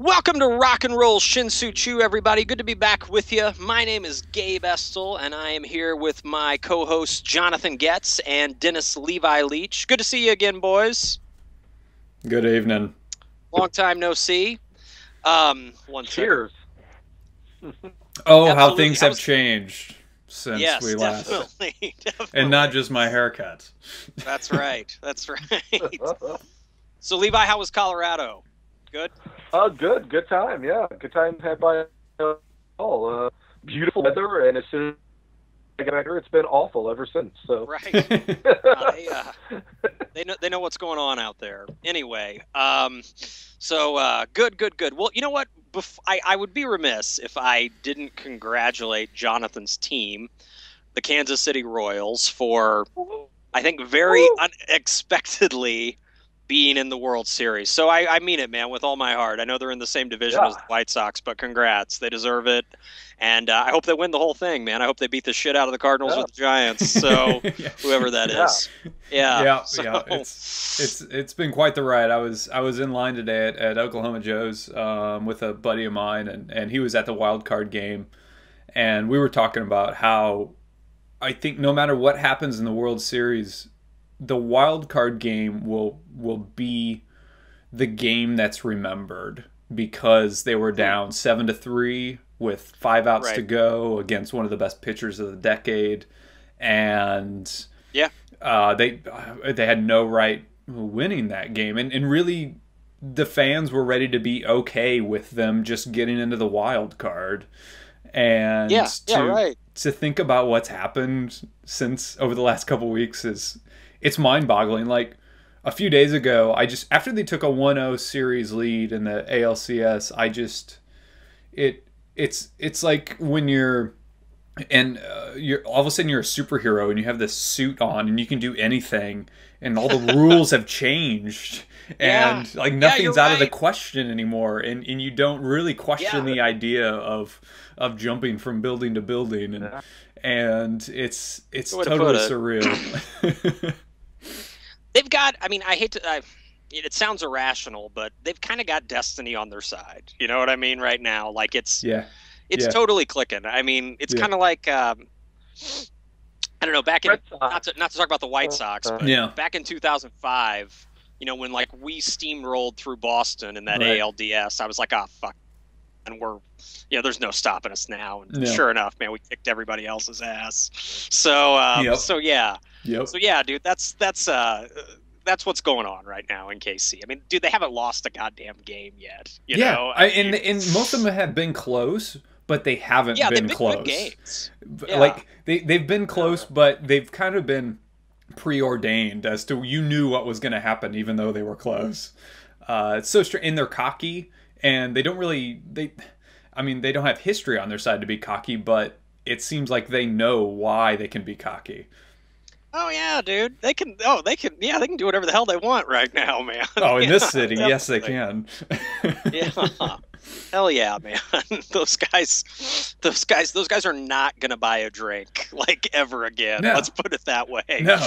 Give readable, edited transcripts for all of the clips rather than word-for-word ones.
Welcome to Rock and Roll Shin-Soo Choo, everybody. Good to be back with you. My name is Gabe Estel, and I am here with my co-hosts Jonathan Getz and Dennis Levi Leach. Good to see you again, boys. Good evening. Long time no see. Cheers. Oh, how things have changed since yes, we last. Definitely. And not just my haircut. That's right. That's right. So, Levi, how was Colorado? Good? Good. Good time, yeah. Good time had by all. Beautiful weather, and as soon as I got back here, it's been awful ever since. So right. They know what's going on out there. Anyway, good. Well, you know what? I would be remiss if I didn't congratulate Jonathan's team, the Kansas City Royals, for I think very unexpectedly being in the World Series. So I mean it, man, with all my heart. I know they're in the same division as the White Sox, but congrats. They deserve it. And I hope they win the whole thing, man. I hope they beat the shit out of the Cardinals or the Giants. So whoever that is. Yeah. It's been quite the ride. I was in line today at Oklahoma Joe's with a buddy of mine, and he was at the wild card game. And we were talking about how I think no matter what happens in the World Series, the wild card game will be the game that's remembered because they were down 7-3 with 5 outs to go against one of the best pitchers of the decade, and they had no right winning that game, and really the fans were ready to be okay with them just getting into the wild card. And to think about what's happened since over the last couple weeks it's mind-boggling. Like a few days ago, after they took a 1-0 series lead in the ALCS, it's like when you're all of a sudden you're a superhero and you have this suit on and you can do anything, and all the rules have changed, and like nothing's out of the question anymore, and you don't really question the idea of jumping from building to building, and it's totally surreal. They've got, I mean, it sounds irrational, but they've kind of got destiny on their side. You know what I mean? Right now, like it's totally clicking. I mean, it's kind of like, I don't know, back in, not to talk about the White Sox, but back in 2005, you know, when like we steamrolled through Boston in that ALDS, I was like, oh, fuck. And we're, there's no stopping us now. And sure enough, man, we kicked everybody else's ass. So, dude, that's what's going on right now in KC. I mean, dude, they haven't lost a goddamn game yet. You know? And most of them have been close, but they haven't been close. Good games. Like they've been close, but they've kind of been preordained as to you knew what was going to happen, even though they were close. It's so strange, and they're cocky. And they don't have history on their side to be cocky, but it seems like they know why they can be cocky. Oh yeah, dude. They can do whatever the hell they want right now, man. Oh, in this city, yes they can. Hell yeah, man. Those guys are not gonna buy a drink like ever again. No. Let's put it that way. No.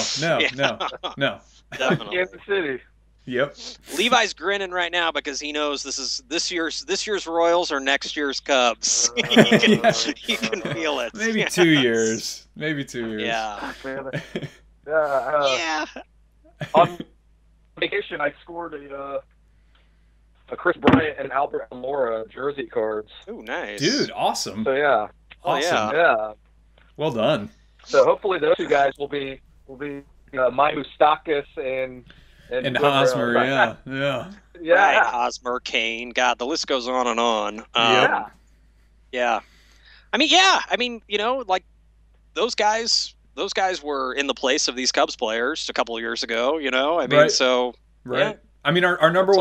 Definitely. Kansas City. Yep. Levi's grinning right now because he knows this year's Royals or next year's Cubs. He can feel it. Maybe 2 years. Yeah. On vacation, I scored a Chris Bryant and Albert Almora jersey cards. Ooh, nice, dude! Awesome. So yeah. Awesome. Yeah. Well done. So hopefully those two guys will be Mike Moustakas and Hosmer, right, Hosmer, Kane, God, the list goes on and on. I mean, like those guys were in the place of these Cubs players a couple of years ago. I mean, I mean, our number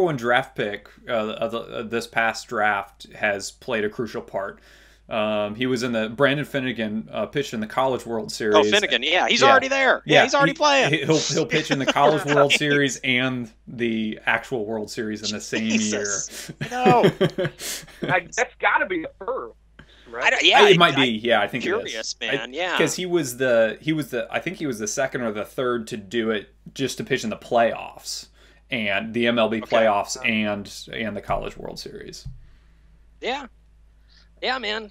one draft pick of this past draft has played a crucial part. He was in the Brandon Finnegan pitched in the College World Series. Oh, Finnegan, he's already there. He's already playing. He'll pitch in the College World Series and the actual World Series in the same year. No, that's got to be a first, right? It might be. Yeah, I think curious, it is. Man. Because he was the I think he was the second or the third to do it just to pitch in the playoffs. and the MLB playoffs and the College World Series. Yeah, man.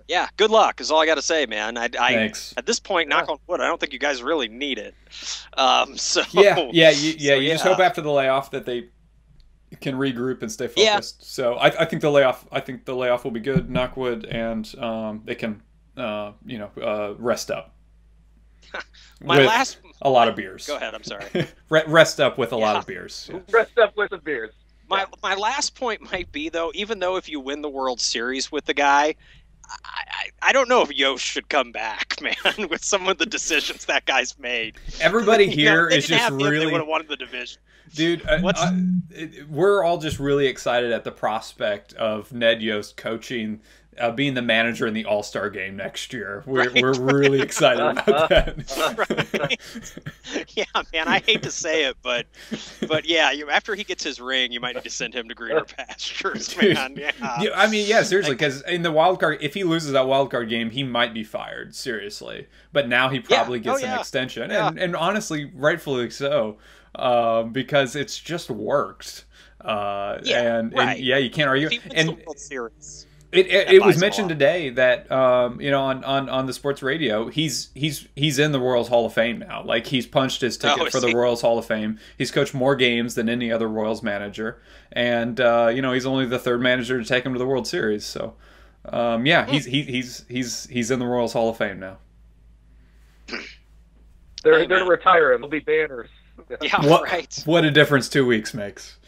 Yeah, good luck is all I got to say, man. Thanks. At this point, knock on wood, I don't think you guys really need it. You just hope after the layoff that they can regroup and stay focused. So I think the layoff will be good, knock wood, and they can rest up. A lot of beers. Go ahead. I'm sorry. Rest up with a lot of beers. Yeah. Rest up with the beers. My last point might be, though, even though if you win the World Series with the guy, I don't know if Yost should come back, man, with some of the decisions that guy's made. Everybody here is just really... They would have won the division. Dude, we're all just really excited at the prospect of Ned Yost coaching, being the manager in the All-Star game next year. We're really excited about that. Yeah, man, I hate to say it, but yeah, after he gets his ring, you might need to send him to greener pastures, man. Yeah. I mean, yeah, seriously, because in the wild card, if he loses that wild card game, he might be fired, seriously. But now he probably gets an extension, and honestly, rightfully so, because it's just worked. And you can't argue. And it was mentioned today that on the sports radio, he's in the Royals Hall of Fame now. Like, he's punched his ticket for the Royals Hall of Fame. He's coached more games than any other Royals manager, and he's only the third manager to take him to the World Series. So he's in the Royals Hall of Fame now. They're going to retire him. There'll be banners. Yeah, right. What a difference 2 weeks makes.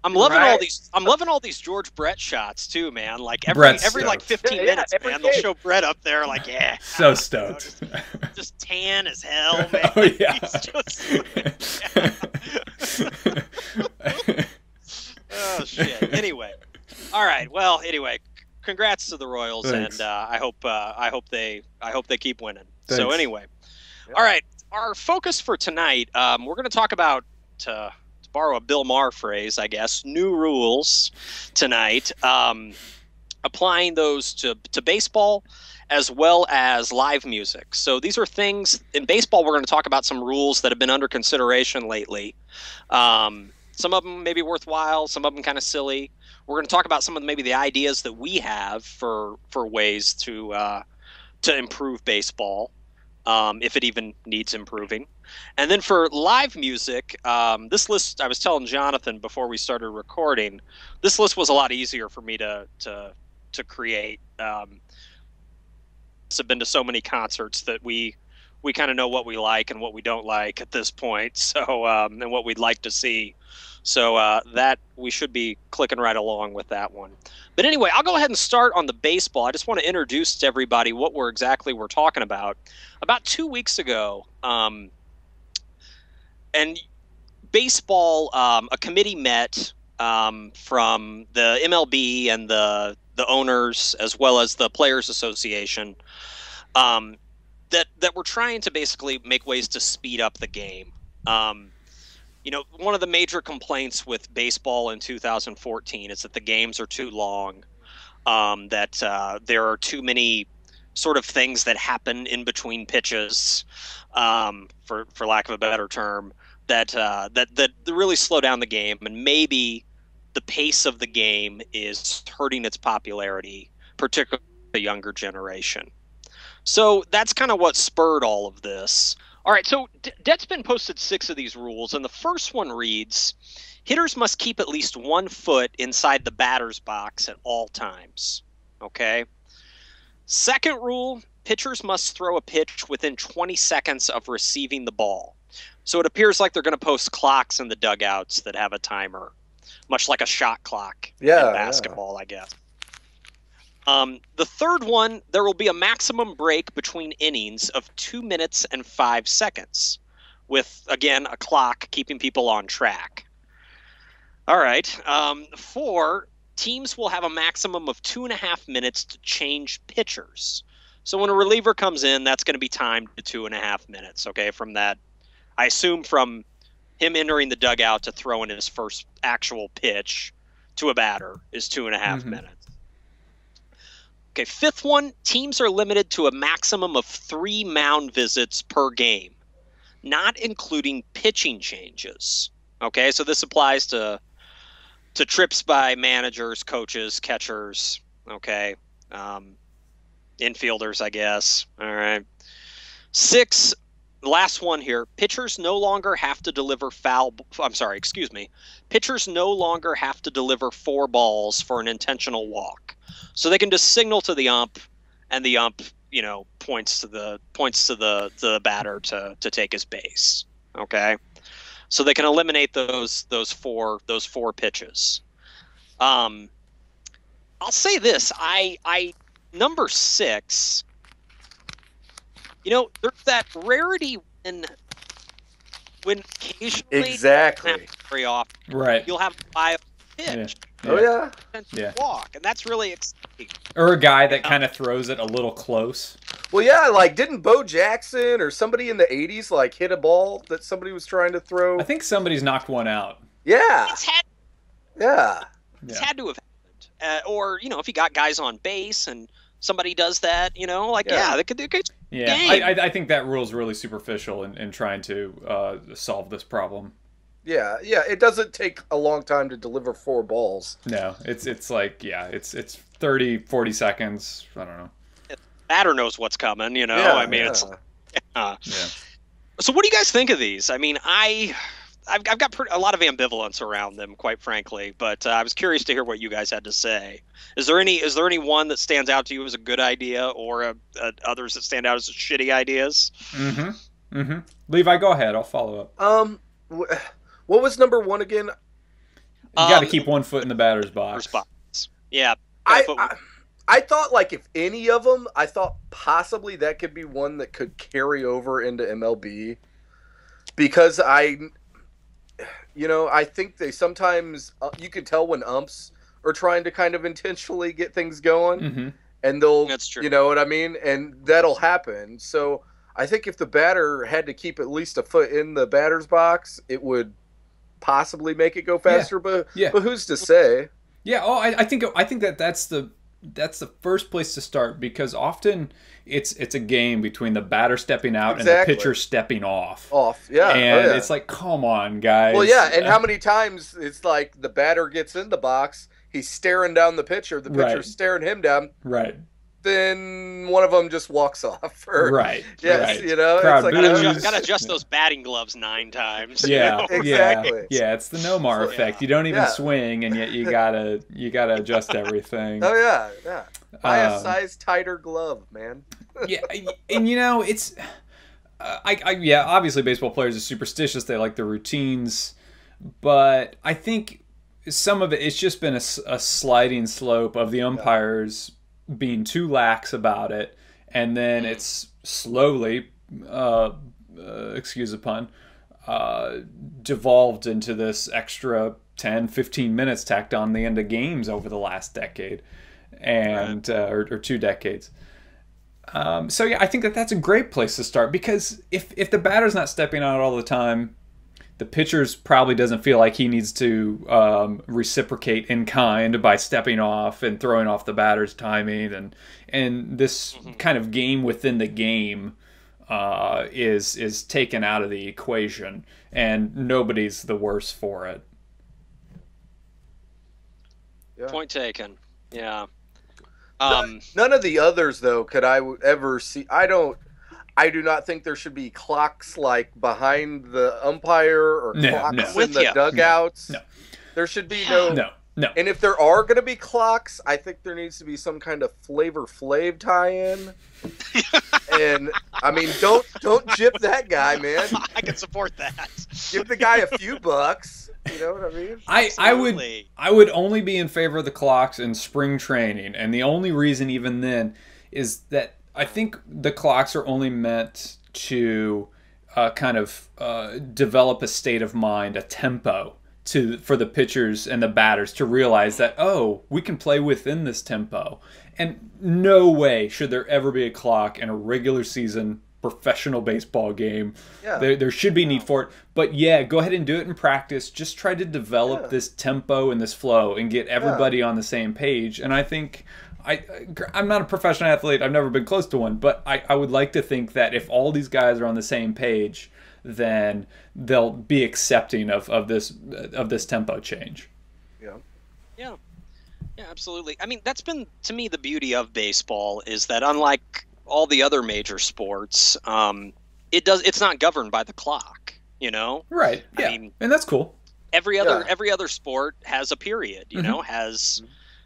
I'm loving all these George Brett shots too, man. Like every like 15 minutes, man, they'll show Brett up there, like, so stoked, just tan as hell, man. Oh yeah. Oh shit. Anyway, all right. Well, anyway, congrats to the Royals. Thanks. And I hope they keep winning. Thanks. So anyway, all right. Our focus for tonight, we're going to talk about. To borrow a Bill Maher phrase, I guess, new rules tonight, applying those to baseball as well as live music. So these are things in baseball. We're going to talk about some rules that have been under consideration lately. Some of them may be worthwhile, some of them kind of silly. We're going to talk about some of maybe the ideas that we have for ways to improve baseball, if it even needs improving. And then for live music, this list, I was telling Jonathan before we started recording, this list was a lot easier for me to create. I've been to so many concerts that we kind of know what we like and what we don't like at this point. So and what we'd like to see. So that we should be clicking right along with that one. But anyway, I'll go ahead and start on the baseball. I just want to introduce to everybody what we're talking about. About 2 weeks ago, and baseball, a committee met from the MLB and the owners as well as the Players Association that were trying to basically make ways to speed up the game. One of the major complaints with baseball in 2014 is that the games are too long, that there are too many sort of things that happen in between pitches, for lack of a better term, that really slow down the game, and maybe the pace of the game is hurting its popularity, particularly the younger generation. So that's kind of what spurred all of this. All right, so Deadspin posted 6 of these rules, and the first one reads, hitters must keep at least 1 foot inside the batter's box at all times. Okay? Second rule, pitchers must throw a pitch within 20 seconds of receiving the ball. So it appears like they're going to post clocks in the dugouts that have a timer, much like a shot clock in basketball, I guess. The third one, there will be a maximum break between innings of 2 minutes and 5 seconds, with, again, a clock keeping people on track. All right. 4, teams will have a maximum of 2.5 minutes to change pitchers. So when a reliever comes in, that's going to be timed to 2.5 minutes, okay, from that. I assume from him entering the dugout to throwing his first actual pitch to a batter is 2.5 minutes. Okay, 5th one, teams are limited to a maximum of 3 mound visits per game. not including pitching changes. Okay, so this applies to trips by managers, coaches, catchers, okay, infielders, I guess. All right. 6, last one here. Pitchers no longer have to deliver Pitchers no longer have to deliver 4 balls for an intentional walk. So they can just signal to the ump, and the ump, points to the batter to take his base. Okay. So they can eliminate those 4 pitches. I'll say this. I number 6. There's that rarity when occasionally exactly very often, right, you'll have a wild pitch. Yeah. Oh yeah. Walk, and that's really exciting. Or a guy that kind of throws it a little close. Well, yeah, like didn't Bo Jackson or somebody in the 80s like hit a ball that somebody was trying to throw? I think somebody's knocked one out. Yeah. It's had to have happened. Or, if you got guys on base and somebody does that, they could do a good game. I think that rule is really superficial in trying to solve this problem. Yeah, it doesn't take a long time to deliver 4 balls. No, it's like, it's 30, 40 seconds. I don't know. The batter knows what's coming, it's So what do you guys think of these? I mean, I've got a lot of ambivalence around them, quite frankly, but I was curious to hear what you guys had to say. Is there any one that stands out to you as a good idea, or others that stand out as shitty ideas? Levi, go ahead. I'll follow up. What was number 1 again? You got to keep one foot in the batter's box. Yeah. I thought, like, if any of them, I thought possibly that could be one that could carry over into MLB, because I think they sometimes you can tell when umps are trying to kind of intentionally get things going, and they'll, that's true. You know what I mean, and that'll happen. So I think if the batter had to keep at least a foot in the batter's box, it would possibly make it go faster. But who's to say? Yeah. Oh, I think that's the first place to start, because often it's a game between the batter stepping out and the pitcher stepping off. Yeah. And it's like, come on, guys. Well, yeah, and how many times it's like the batter gets in the box, he's staring down the pitcher's staring him down. Right. Then one of them just walks off. Right. Yes, right. Crowd it's like, gotta adjust those batting gloves 9 times. Yeah, exactly. Yeah, it's the Nomar effect. You don't even swing, and yet you gotta adjust everything. Oh yeah. Buy a size tighter glove, man. Yeah, and it's, obviously baseball players are superstitious. They like their routines, but I think some of it's just been a sliding slope of the umpires being too lax about it, and then it's slowly, excuse the pun, devolved into this extra 10, 15 minutes tacked on the end of games over the last decade, and or 2 decades. So yeah, I think that's a great place to start, because if the batter's not stepping out all the time, the pitcher's probably doesn't feel like he needs to reciprocate in kind by stepping off and throwing off the batter's timing, and this kind of game within the game is taken out of the equation, and nobody's the worse for it. Yeah. Point taken. Yeah. None of the others, though, could I ever see. I do not think there should be clocks like behind the umpire or clocks in the dugouts. No. There should be no. And if there are going to be clocks, I think there needs to be some kind of Flavor Flav tie-in. And I mean, don't gyp that guy, man. I can support that. Give the guy a few bucks. You know what I mean? I would only be in favor of the clocks in spring training, and the only reason even then is that I think the clocks are only meant to kind of develop a state of mind, a tempo for the pitchers and the batters to realize that, oh, we can play within this tempo. And no way should there ever be a clock in a regular season professional baseball game. Yeah. There should be need for it. But yeah, go ahead and do it in practice. Just try to develop this tempo and this flow and get everybody on the same page. And I think... I'm not a professional athlete. I've never been close to one. But I would like to think that if all these guys are on the same page, then they'll be accepting of this tempo change. Yeah, absolutely. I mean, that's been, to me, the beauty of baseball is that unlike all the other major sports, it's not governed by the clock, you know? Right. Yeah. I mean, and that's cool. Every other sport has a period, you know, has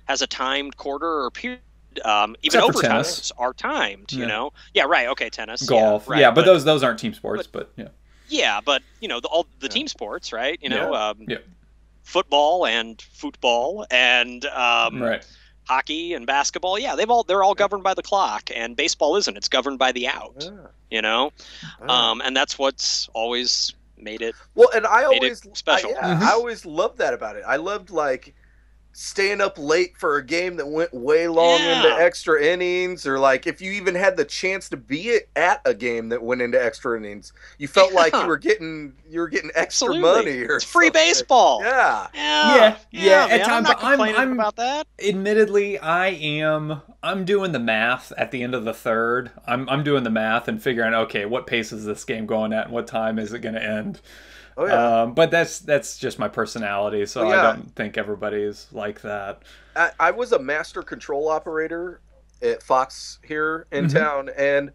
a timed quarter or period. Even overtimes are timed, you know. Yeah, right. Okay, tennis, golf. Yeah, right, yeah, but those aren't team sports. But yeah. Yeah, but you know all the team sports, right? You know, football and football and hockey and basketball. Yeah, they're all governed by the clock, and baseball isn't. It's governed by the out. Yeah. You know, and that's what's always made it. Well, and I always special. I always loved that about it. I loved like staying up late for a game that went way long into extra innings, or like if you even had the chance to be at a game that went into extra innings, you felt like you were getting extra money or it's free baseball. Yeah. At times, I'm not complaining about that. Admittedly, I'm doing the math at the end of the third. I'm doing the math and figuring, okay, what pace is this game going at, and what time is it going to end? Oh, yeah. But that's just my personality, so I don't think everybody's like that. I was a master control operator at Fox here in town, and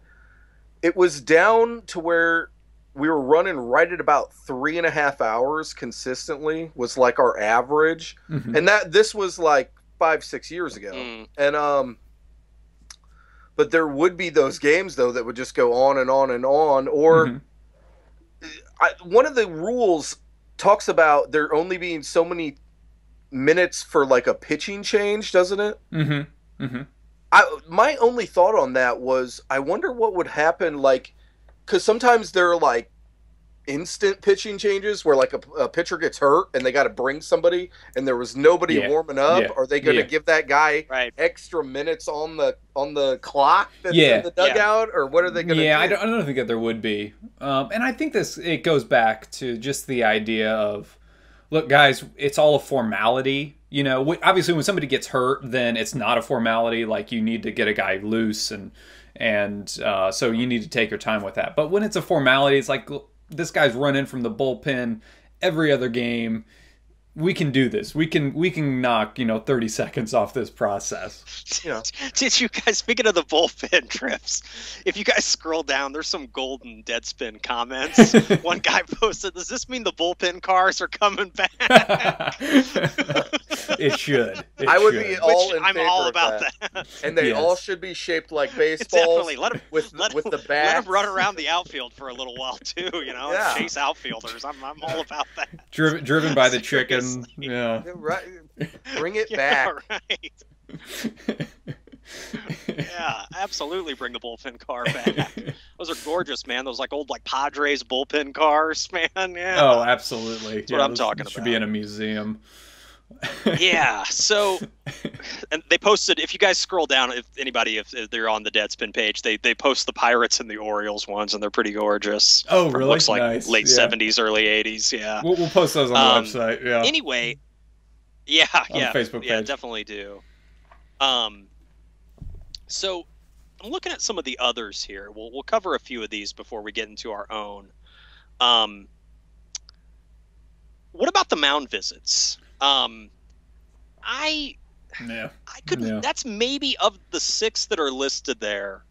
it was down to where we were running right at about 3.5 hours consistently was like our average, and this was like 5-6 years ago, and but there would be those games though that would just go on and on and on, or. One of the rules talks about there only being so many minutes for like a pitching change, doesn't it? My only thought on that was I wonder what would happen, like, because sometimes there are like instant pitching changes where like a pitcher gets hurt and they got to bring somebody and there was nobody warming up. Are they going to give that guy extra minutes on the clock that's in the dugout, or what are they going to do? I don't think that there would be. And I think it goes back to just the idea of, look, guys, it's all a formality. You know, obviously when somebody gets hurt, then it's not a formality. Like you need to get a guy loose, and so you need to take your time with that. But when it's a formality, it's like, this guy's running from the bullpen every other game. We can do this. We can knock 30 seconds off this process. Did you guys, speaking of the bullpen trips, if you guys scroll down, there's some golden Deadspin comments. One guy posted, "Does this mean the bullpen cars are coming back?" It should. I would be all in I'm favor all of about that. And they all should be shaped like baseballs. Definitely. Let them with the bat. Let them run around the outfield for a little while too. Chase outfilders. I'm all about that. Driven by the chicken. Yeah. Right. Bring it back. Right. Yeah, absolutely bring the bullpen car back. Those are gorgeous, man. Those old Padres bullpen cars, man. Yeah. Oh, absolutely. That's what I'm talking about. Should be in a museum. Yeah. So, and they posted, if you guys scroll down, if they're on the Deadspin page, they post the Pirates and the Orioles ones, and they're pretty gorgeous. Oh, really? Looks like nice. Late 70s, early 80s. Yeah. We'll post those on the website. Yeah. Anyway. Yeah. On the Facebook page. Yeah, definitely do. So I'm looking at some of the others here. We'll cover a few of these before we get into our own. What about the mound visits? I couldn't. Yeah. That's maybe of the 6 that are listed there.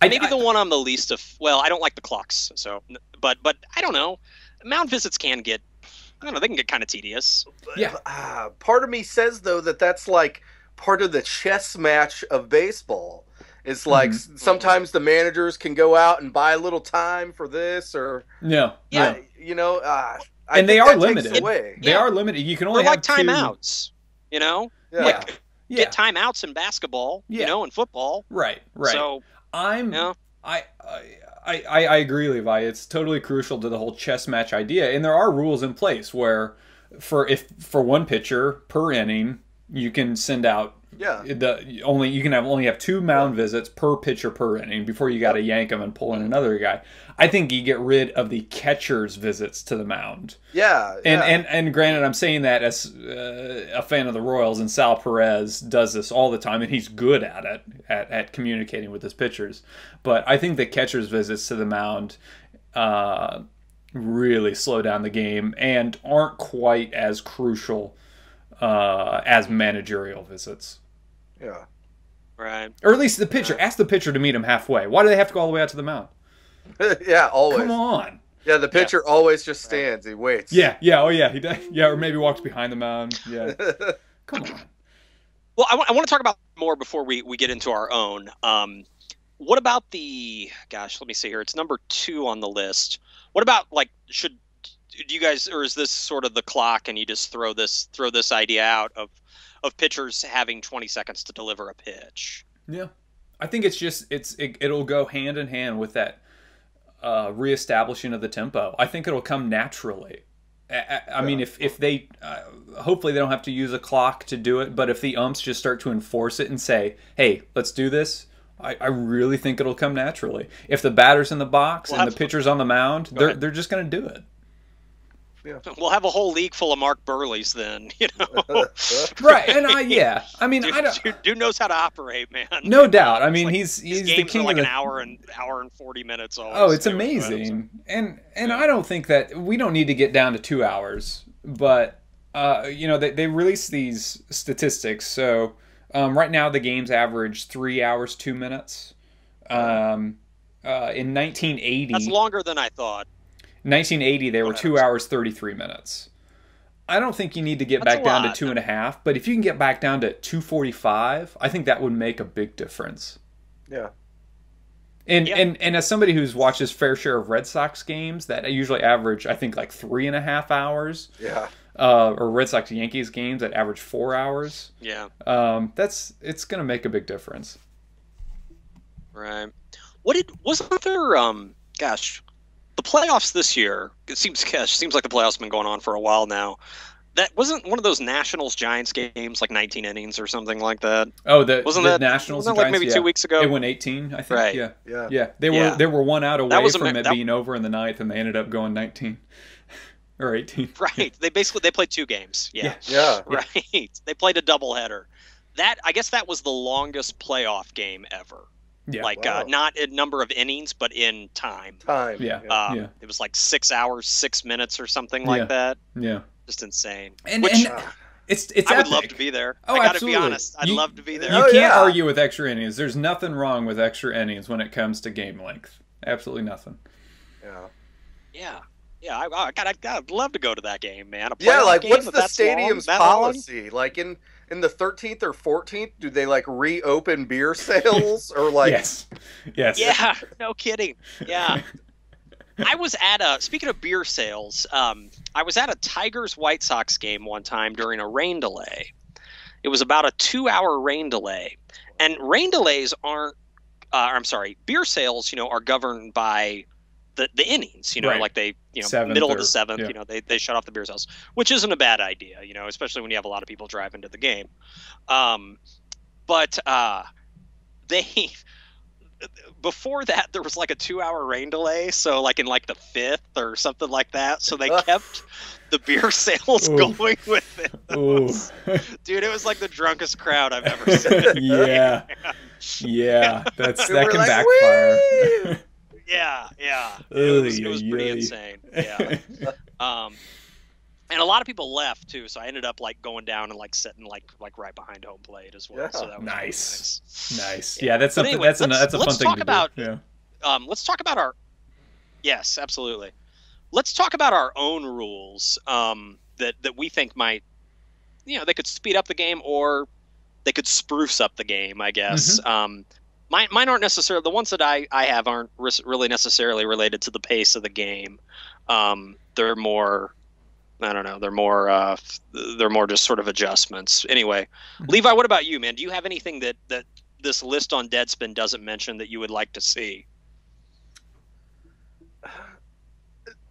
Maybe the one I'm the least of. Well, I don't like the clocks, so. But I don't know. Mound visits can get. I don't know. They can get kind of tedious. Yeah. Part of me says though that's like part of the chess match of baseball. It's like sometimes the managers can go out and buy a little time for this, or and they are limited. They are limited. You can only have timeouts. Get timeouts in basketball. In football. Right. So I agree, Levi. It's totally crucial to the whole chess match idea, and there are rules in place where, for one pitcher per inning, you can send out Yeah. You can only have 2 mound visits per pitcher per inning before you got to yank them and pull in another guy. I think you get rid of the catcher's visits to the mound. Yeah. And granted, I'm saying that as a fan of the Royals, and Sal Perez does this all the time, and he's good at it, at communicating with his pitchers. But I think the catcher's visits to the mound really slow down the game and aren't quite as crucial as managerial visits. Yeah. Right. Or at least the pitcher. Ask the pitcher to meet him halfway. Why do they have to go all the way out to the mound? Yeah, always. Come on. Yeah, the pitcher always just stands. He waits. Yeah. Oh, yeah. He does. Yeah, or maybe walks behind the mound. Yeah. Come on. Well, I want to talk about more before we get into our own. What about let me see here. It's number 2 on the list. What about, like, do you guys, or is this sort of the clock and you just throw this idea out of pitchers having 20 seconds to deliver a pitch? Yeah. I think it'll go hand in hand with that reestablishing of the tempo. I think it'll come naturally. I mean, if they, hopefully they don't have to use a clock to do it, but if the umps just start to enforce it and say, hey, let's do this, I really think it'll come naturally. If the batter's in the box and the pitcher's on the mound, they're just going to do it. Yeah. We'll have a whole league full of Mark Burleys then, you know. Right, and I mean, dude knows how to operate, man. No doubt. I mean, like, he's the king of an hour and 40 minutes. Always. Oh, it's amazing, and I don't think that we don't need to get down to 2 hours, but you know, they release these statistics. So right now the games average 3 hours 2 minutes. In 1980, that's longer than I thought. 1980, they were 2 hours 33 minutes. I don't think you need to get back down to 2.5, but if you can get back down to 2:45, I think that would make a big difference. Yeah. And as somebody who's watched his fair share of Red Sox games that usually average, I think, like 3.5 hours. Yeah. Or Red Sox Yankees games that average 4 hours. Yeah. It's going to make a big difference. Right. Wasn't there the playoffs this year, it seems like the playoffs have been going on for a while now. That wasn't one of those Nationals Giants games, like 19 innings or something like that. Oh, the Nationals wasn't that like maybe 2 weeks ago? It went 18, I think. Right. Yeah. They were 1 out away from it being over in the ninth, and they ended up going 19 or 18. Right. They played 2 games. Yeah. Right. They played a doubleheader. I guess that was the longest playoff game ever. Yeah. Like not in number of innings, but in time. Yeah. It was like 6 hours, 6 minutes, or something like that. Yeah. Just insane. And it's I would epic. love to be there. Oh, I gotta absolutely. be honest. I'd love to be there. You can't argue with extra innings. There's nothing wrong with extra innings when it comes to game length. Absolutely nothing. Yeah. I'd love to go to that game, man. Like what's the stadium's policy? Like in the 13th or 14th, do they like reopen beer sales or like? Yes. Yeah, no kidding. Yeah. I was at speaking of beer sales, I was at a Tigers White Sox game one time during a rain delay. It was about a 2-hour rain delay, and rain delays beer sales, are governed by the innings, like they, middle of the 7th, they shut off the beer sales, which isn't a bad idea, especially when you have a lot of people driving to the game. But before that, there was like a 2-hour rain delay. So like in like the 5th or something like that. So they kept the beer sales going with it. Dude, it was like the drunkest crowd I've ever seen. Yeah. That can backfire. Yeah. It was pretty insane. Yeah. And a lot of people left too, so I ended up like going down and like sitting like right behind home plate as well. Yeah. So that was nice. Yeah, that's something. Anyway, that's a fun thing to do. Yeah. Let's talk about our. Yes, absolutely. Let's talk about our own rules that we think might, they could speed up the game or they could spruce up the game, I guess. Mm-hmm. Mine aren't necessarily, the ones that I have aren't really necessarily related to the pace of the game. They're more, I don't know, they're more just sort of adjustments. Anyway, Levi, what about you, man? Do you have anything that this list on Deadspin doesn't mention that you would like to see?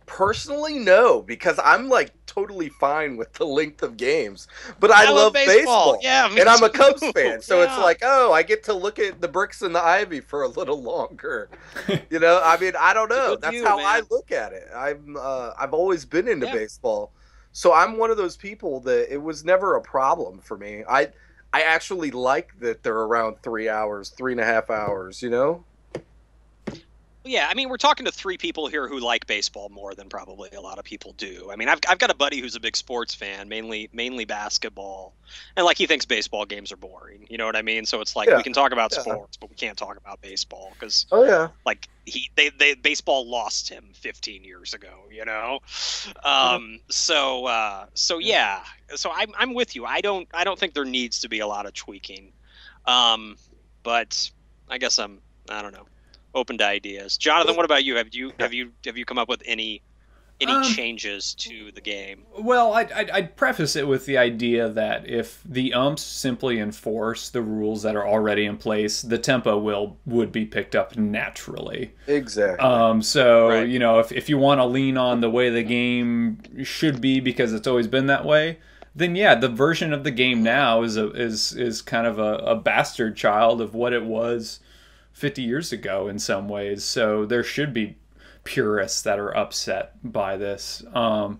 Personally, no, because I'm like totally fine with the length of games. But I love baseball. Yeah, and I'm a Cubs fan, so it's like, oh, I get to look at the bricks and the ivy for a little longer. You know, I mean, I don't know. That's how I look at it. I've always been into baseball, so I'm one of those people that it was never a problem for me. I actually like that they're around 3 hours, 3.5 hours. You know. Yeah, I mean, we're talking to three people here who like baseball more than probably a lot of people do. I mean, I've got a buddy who's a big sports fan, mainly basketball, and like he thinks baseball games are boring. You know what I mean? So it's like we can talk about sports, but we can't talk about baseball because like they baseball lost him 15 years ago. You know, so I'm with you. I don't think there needs to be a lot of tweaking, but I guess I don't know. Open to ideas. Jonathan, what about you? Have you come up with any changes to the game? Well, I'd preface it with the idea that if the umps simply enforce the rules that are already in place, the tempo would be picked up naturally. Exactly. So you know, if you want to lean on the way the game should be because it's always been that way, then yeah, the version of the game now is kind of a bastard child of what it was 50 years ago in some ways. So there should be purists that are upset by this. And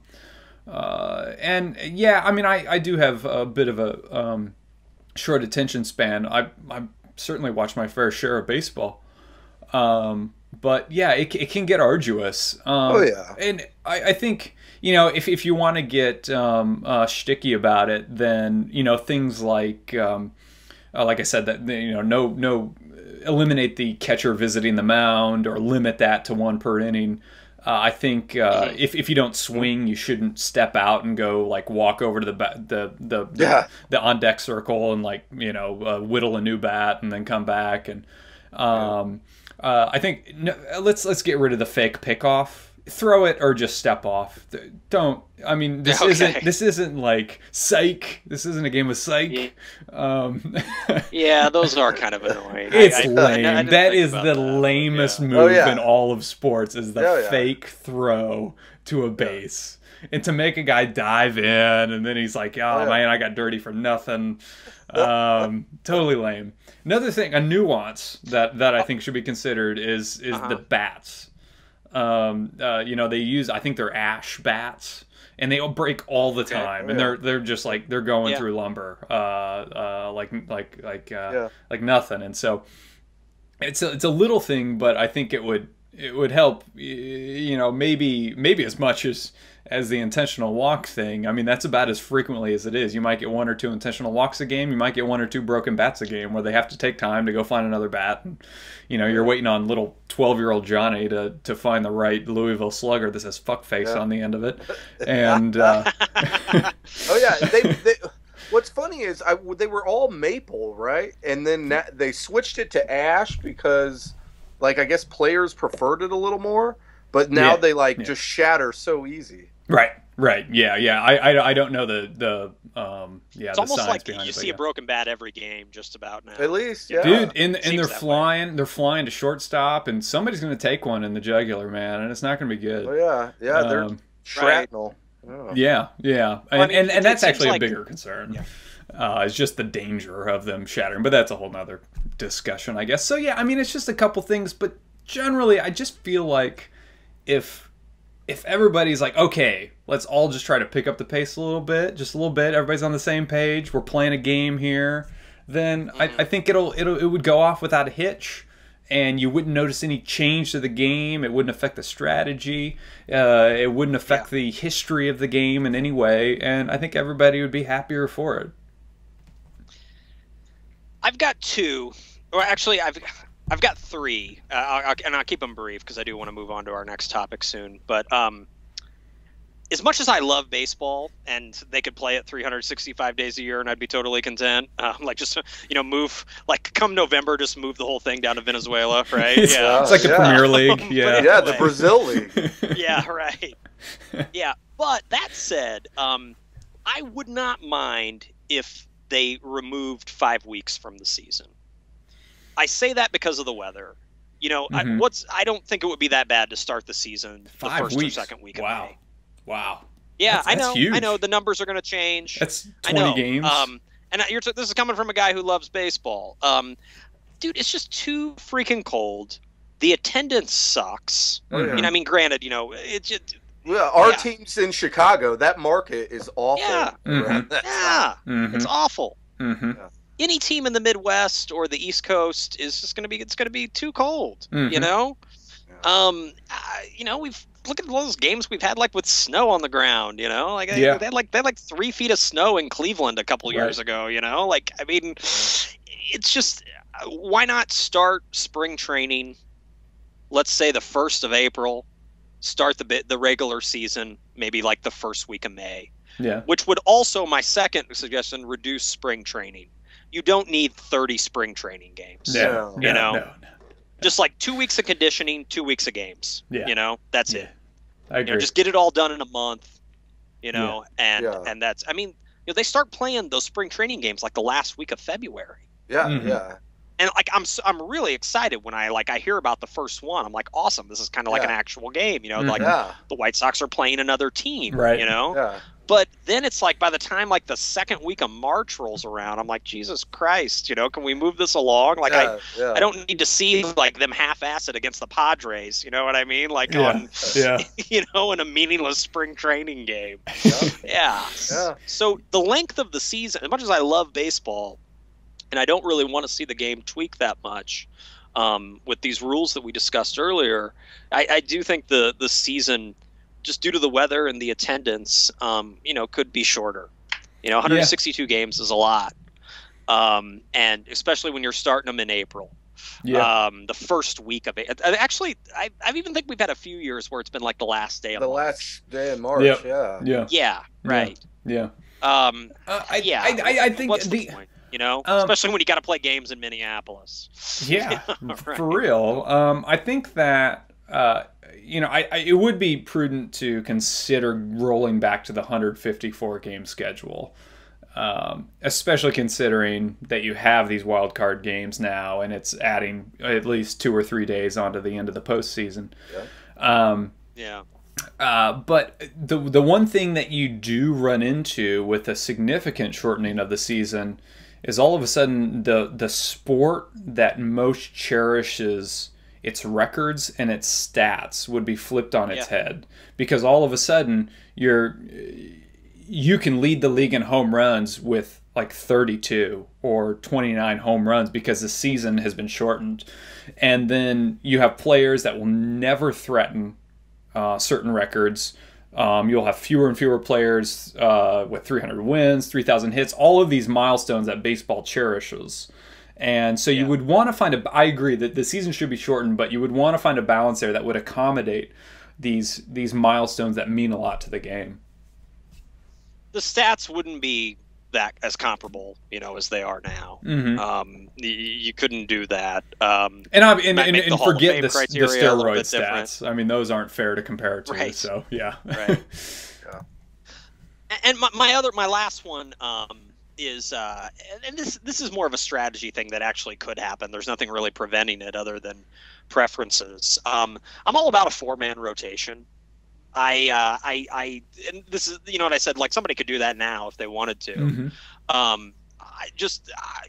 yeah, I mean, I do have a bit of a short attention span. I certainly watch my fair share of baseball. But yeah, it can get arduous. And I think, you know, if you want to get shticky about it, then, you know, things like I said, that, you know, no eliminate the catcher visiting the mound or limit that to one per inning. I think if you don't swing, you shouldn't step out and go like walk over to the on deck circle and like, you know, whittle a new bat and then come back. And I think let's get rid of the fake pickoff. Throw it or just step off. Don't. I mean, this isn't like Psych. This isn't a game of Psych. Yeah, those are kind of annoying. It's lame. That is the lamest move in all of sports. Is the fake throw to a base. And to make a guy dive in, and then he's like, "Oh man, I got dirty for nothing." Totally lame. Another thing, a nuance that I think should be considered is the bats. You know, they use, I think they're ash bats, and they break all the time, and they're just like they're going through lumber, like nothing. And so it's a little thing, but I think it would help. You know, maybe as much as the intentional walk thing. I mean, that's about as frequently as it is. You might get 1 or 2 intentional walks a game. You might get 1 or 2 broken bats a game where they have to take time to go find another bat. And, you know, you're waiting on little 12-year-old Johnny to find the right Louisville slugger that says fuckface on the end of it. And what's funny is they were all maple, right? And then they switched it to ash because, like, I guess players preferred it a little more. But now they just shatter so easy. Right. Yeah. I don't know the it's almost like you see a broken bat every game just about now. At least, yeah. Dude, and they're flying to shortstop, and somebody's going to take one in the jugular, man, and it's not going to be good. Oh yeah, they're shrapnel. Oh. Yeah. Well, and that's actually a bigger concern. Yeah. It's just the danger of them shattering, but that's a whole nother discussion, I guess. So yeah, I mean, it's just a couple things, but generally, I just feel like if everybody's like, okay, let's all just try to pick up the pace a little bit, everybody's on the same page, we're playing a game here, then I think it would go off without a hitch, and you wouldn't notice any change to the game. It wouldn't affect the strategy. It wouldn't affect the history of the game in any way, and I think everybody would be happier for it. I've got 2, or actually I've got 3, and I'll keep them brief because I do want to move on to our next topic soon. But as much as I love baseball, and they could play it 365 days a year, and I'd be totally content. Like just move come November, just move the whole thing down to Venezuela, right? It's like the Premier League, the Brazil League. Yeah, right. Yeah, but that said, I would not mind if they removed 5 weeks from the season. I say that because of the weather. You know, I don't think it would be that bad to start the season the first or second week of May. Wow. Yeah, that's huge. I know the numbers are going to change. That's 20 games. And this is coming from a guy who loves baseball. Dude, it's just too freaking cold. The attendance sucks. Oh, yeah. I mean, granted, it's just. Well, our team's in Chicago. That market is awful. Yeah, it's awful. Mm-hmm. Yeah. Any team in the Midwest or the East Coast is just going to be too cold. Mm-hmm. We've look at all those games we've had like with snow on the ground. They had like 3 feet of snow in Cleveland a couple years ago. I mean, it's just why not start spring training? Let's say the 1st of April. Start the regular season, maybe like the first week of May. Yeah. Which would also, my second suggestion, reduce spring training. You don't need 30 spring training games. No. Just like 2 weeks of conditioning, 2 weeks of games. Yeah. That's it. I agree. Just get it all done in a month. And that's. I mean, they start playing those spring training games like the last week of February. Yeah. Mm-hmm. Yeah. And I'm really excited when I hear about the first one. I'm like, awesome. This is kind of like an actual game, the White Sox are playing another team, right? Yeah. But then it's like by the time like the second week of March rolls around, I'm like, Jesus Christ, can we move this along? Like I don't need to see like them half-ass it against the Padres. You know what I mean? Like in a meaningless spring training game. Yeah. So the length of the season, as much as I love baseball. And I don't really want to see the game tweak that much with these rules that we discussed earlier. I do think the season, just due to the weather and the attendance, could be shorter. 162 games is a lot, and especially when you're starting them in April. Yeah. The first week of it. Actually, I even think we've had a few years where it's been like the last day of March. Last day in March. Yep. Yeah. Yeah. Right. Yeah. I think what's the point? Especially when you got to play games in Minneapolis. Yeah, right. For real. I think that it would be prudent to consider rolling back to the 154 game schedule, especially considering that you have these wild card games now, and it's adding at least 2 or 3 days onto the end of the postseason. Yeah. But the one thing that you do run into with a significant shortening of the season is all of a sudden the sport that most cherishes its records and its stats would be flipped on its head, because all of a sudden you can lead the league in home runs with like 32 or 29 home runs because the season has been shortened, and then you have players that will never threaten certain records. You'll have fewer and fewer players with 300 wins, 3,000 hits, all of these milestones that baseball cherishes. And so you would want to find I agree that the season should be shortened, but you would want to find a balance there that would accommodate these milestones that mean a lot to the game. The stats wouldn't be that as comparable, as they are now. Mm-hmm. You couldn't do that. And forget the steroid stats. Different. I mean, those aren't fair to compare it to. Right. So yeah. Right. And my last one is, and this is more of a strategy thing that actually could happen. There's nothing really preventing it other than preferences. I'm all about a 4-man rotation. And this is, what I said, like somebody could do that now if they wanted to. Mm-hmm.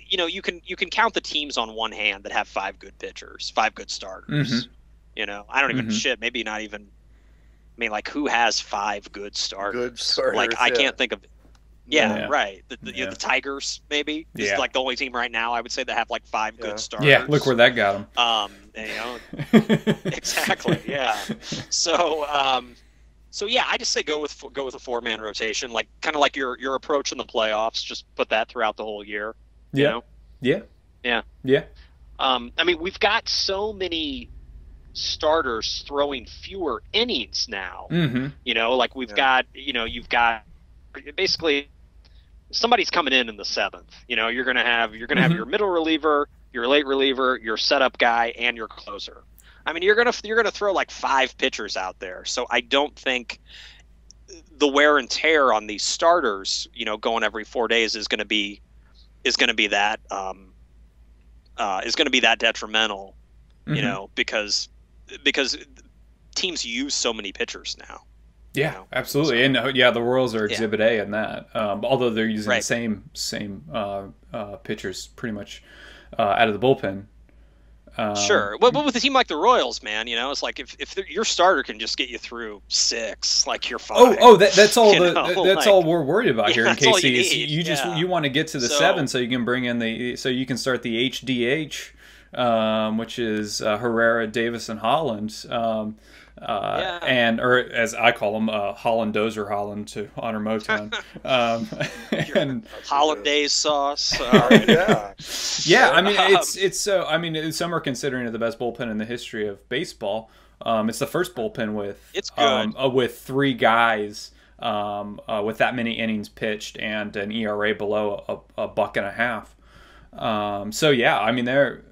You can count the teams on one hand that have 5 good pitchers, 5 good starters. Mm-hmm. I don't even maybe not even. I mean, like, who has 5 good starters? Good starters. Like, I can't think of. Yeah. Right. The Tigers, maybe. Is like the only team right now I would say that have like 5 good starters. Yeah, look where that got them. Exactly. Yeah. So yeah, I just say go with a 4-man rotation, like kind of like your approach in the playoffs. Just put that throughout the whole year. Yeah. Yeah. I mean, we've got so many starters throwing fewer innings now. Mm-hmm. Like we've got, you've got basically somebody's coming in the 7th. You're gonna have your middle reliever, your late reliever, your setup guy, and your closer. I mean, you're gonna throw like 5 pitchers out there. So I don't think the wear and tear on these starters, going every 4 days is gonna be that detrimental. Mm-hmm. Because teams use so many pitchers now. Yeah, absolutely. So, and the Royals are Exhibit A in that. Although they're using the same pitchers pretty much out of the bullpen. Sure. But with a team like the Royals, man, it's like if your starter can just get you through 6, like you're fine. That's all. That's all we're worried about here in KC. You want to get to the 7 so you can bring in so you can start the HDH, which is Herrera, Davis, and Holland. Or as I call them, Holland Dozer Holland to honor Motown. And Hollandaise sauce. Yeah. I mean, it's so. I mean, some are considering it the best bullpen in the history of baseball. It's the first bullpen with 3 guys with that many innings pitched and an ERA below a $1.50. So yeah, I mean they're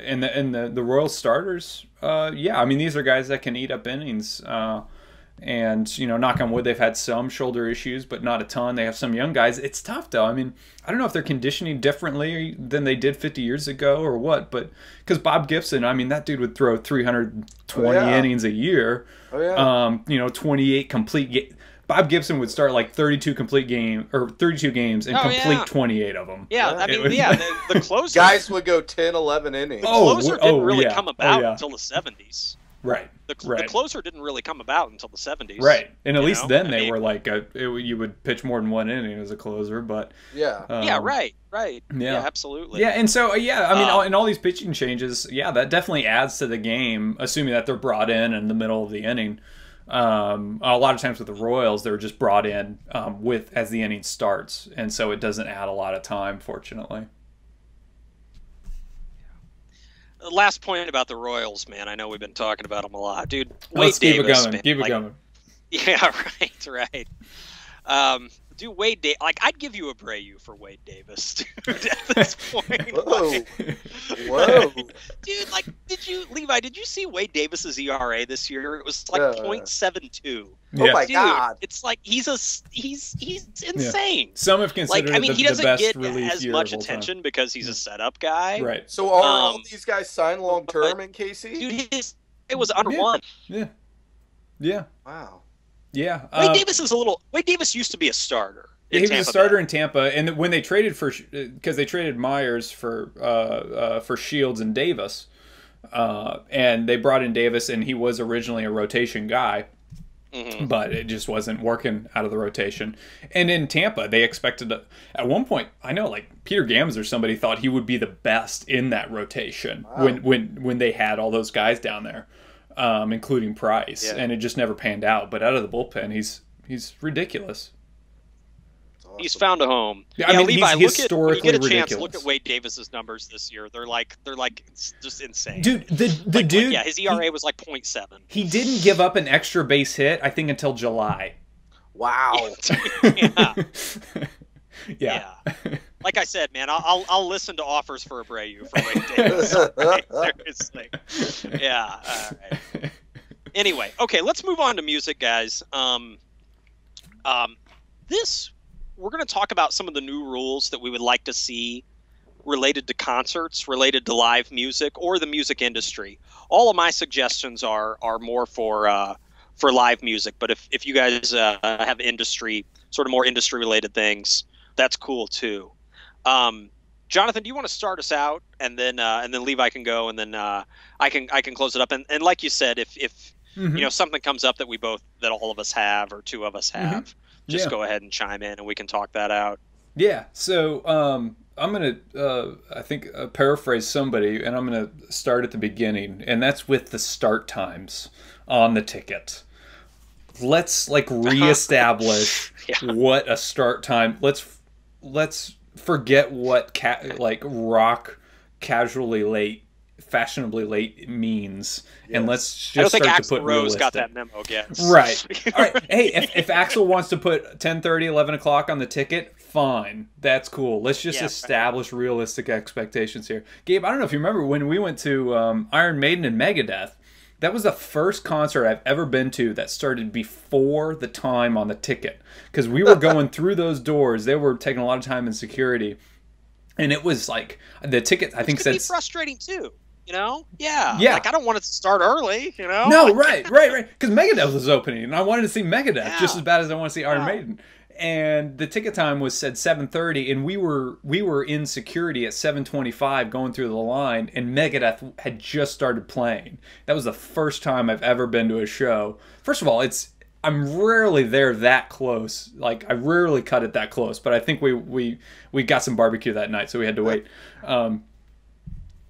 and the Royals starters. I mean these are guys that can eat up innings. And knock on wood, they've had some shoulder issues, but not a ton. They have some young guys. It's tough though. I mean, I don't know if they're conditioning differently than they did 50 years ago or what, but because Bob Gibson, I mean, that dude would throw 320 innings a year. 28 complete. Bob Gibson would start like 32 games and complete 28 of them. Yeah, I mean, the closer guys would go 10, 11 innings. The closer didn't really come about until the 70s. Right. The closer didn't really come about until the 70s. Right. And at least then they were like you would pitch more than 1 inning as a closer, but right. Yeah, absolutely. Yeah, and so I mean in all these pitching changes, that definitely adds to the game, assuming that they're brought in the middle of the inning. A lot of times with the Royals, they're just brought in as the inning starts, and so it doesn't add a lot of time, fortunately. The last point about the Royals, man. I know we've been talking about them a lot, dude. Let's keep it going. Keep it going. Yeah, right. Dude, Wade Davis, I'd give you a Abreu for Wade Davis, dude, at this point. Whoa. Dude, Levi, did you see Wade Davis's ERA this year? It was like 0.72. Yeah. Oh my God. It's like he's insane. Yeah. Some have considered he doesn't get as much attention because he's a setup guy. Right. So are all these guys signed long term in KC? Dude, it was under 1. Yeah. Yeah. Wow. Yeah, Wade Davis used to be a starter. He was a starter in Tampa, and when they traded because they traded Myers for Shields and Davis, and they brought in Davis, and he was originally a rotation guy, but it just wasn't working out of the rotation. And in Tampa, they expected at one point, I know, like Peter Gams or somebody thought he would be the best in that rotation when they had all those guys down there. Including Price, and it just never panned out. But out of the bullpen, he's ridiculous. Awesome. He's found a home. Yeah, I mean, Levi, he's historically when you get a ridiculous. chance, look at Wade Davis's numbers this year. They're like just insane. Dude, the dude, his ERA was like 0.7. He didn't give up an extra base hit, I think, until July. Wow. Yeah. Like I said, man, I'll listen to offers for Abreu for Wade Davis. Seriously. Yeah. All right. Anyway, okay, let's move on to music, guys. We're going to talk about some of the new rules that we would like to see related to concerts, related to live music, or the music industry. All of my suggestions are more for live music, but if you guys have more industry related things, that's cool too. Jonathan, do you want to start us out, and then Levi can go, and then I can close it up. And like you said, if something comes up that all of us have or 2 of us have, just go ahead and chime in, and we can talk that out. Yeah. So I'm gonna I think paraphrase somebody, and I'm gonna start at the beginning, and that's with the start times on the ticket. Let's reestablish what a start time. Let's forget what rock casually late, fashionably late means, and let's just start to put Rose got that memo yet. Right. All right. Hey, if Axl wants to put 10:30, 11 o'clock on the ticket, fine. That's cool. Let's just establish realistic expectations here. Gabe, I don't know if you remember when we went to Iron Maiden and Megadeth. That was the first concert I've ever been to that started before the time on the ticket. Because we were going through those doors. They were taking a lot of time in security. And it was like, the ticket, I think, said... It could be frustrating, too. Yeah. Yeah. Like, I don't want it to start early, No, right. Because Megadeth was opening, and I wanted to see Megadeth just as bad as I want to see Iron Maiden. And the ticket time was said 7:30, and we were in security at 7:25 going through the line, and Megadeth had just started playing. That was the first time I've ever been to a show. First of all, I'm rarely there that close. Like, I rarely cut it that close, but I think we got some barbecue that night, so we had to wait.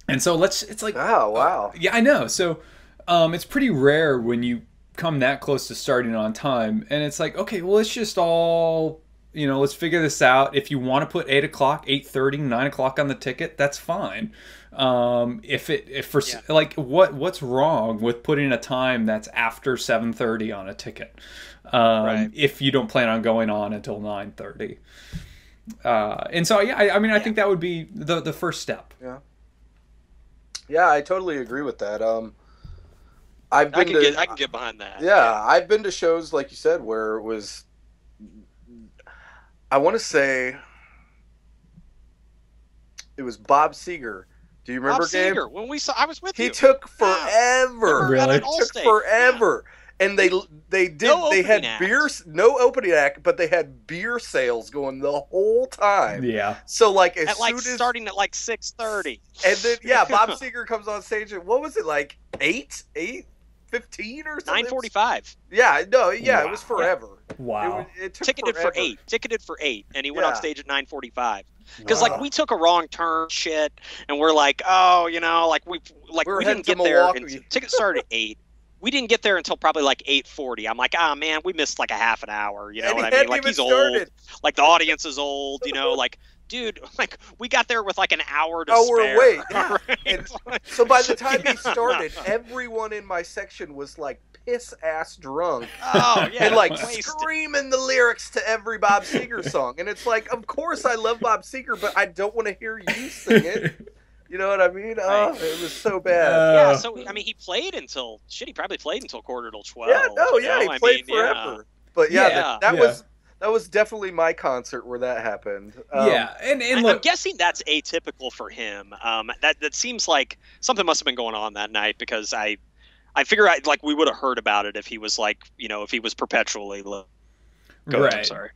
And so it's like, oh wow, yeah, I know. So it's pretty rare when you come that close to starting on time, and it's like, okay, well, let's just all, let's figure this out. If you want to put 8 o'clock, 8:30, 9 o'clock on the ticket, that's fine. What's wrong with putting a time that's after 7:30 on a ticket? If you don't plan on going on until 9:30. And so, I think that would be the first step. Yeah, I totally agree with that. I can get behind that. Yeah, I've been to shows, like you said, where it was, I want to say, it was Bob Seger. Do you remember, Gabe? Bob Seger, I was with you. He took forever. Really? He took forever. And they had beer, no opening act, but they had beer sales going the whole time. Yeah. So like as soon as starting at like 6:30. And then Bob Seger comes on stage at, what was it, like 8:15 or something? 9:45. Yeah, no, it was forever. Wow. It took Ticketed forever. for 8, and he went on stage at 9:45. Because like we took a wrong turn, shit, and we're like, we didn't get there. Tickets started at 8. We didn't get there until probably like 8:40. I'm like, man, we missed like a half an hour. You know what I mean? Like, he's old. Like, the audience is old. Like, dude, like, we got there with like an hour to spare. Wait. Yeah. And so by the time he started, everyone in my section was like piss-ass drunk. Oh, yeah. And like screaming the lyrics to every Bob Seger song. And it's like, of course I love Bob Seger, but I don't want to hear you sing it. You know what I mean? Oh, it was so bad. So, I mean, he played until, he probably played until 11:45. He played forever. Yeah. But that was definitely my concert where that happened. And look, I'm guessing that's atypical for him. That seems like something must have been going on that night, because I figure we would have heard about it if he was if he was perpetually right. I'm sorry.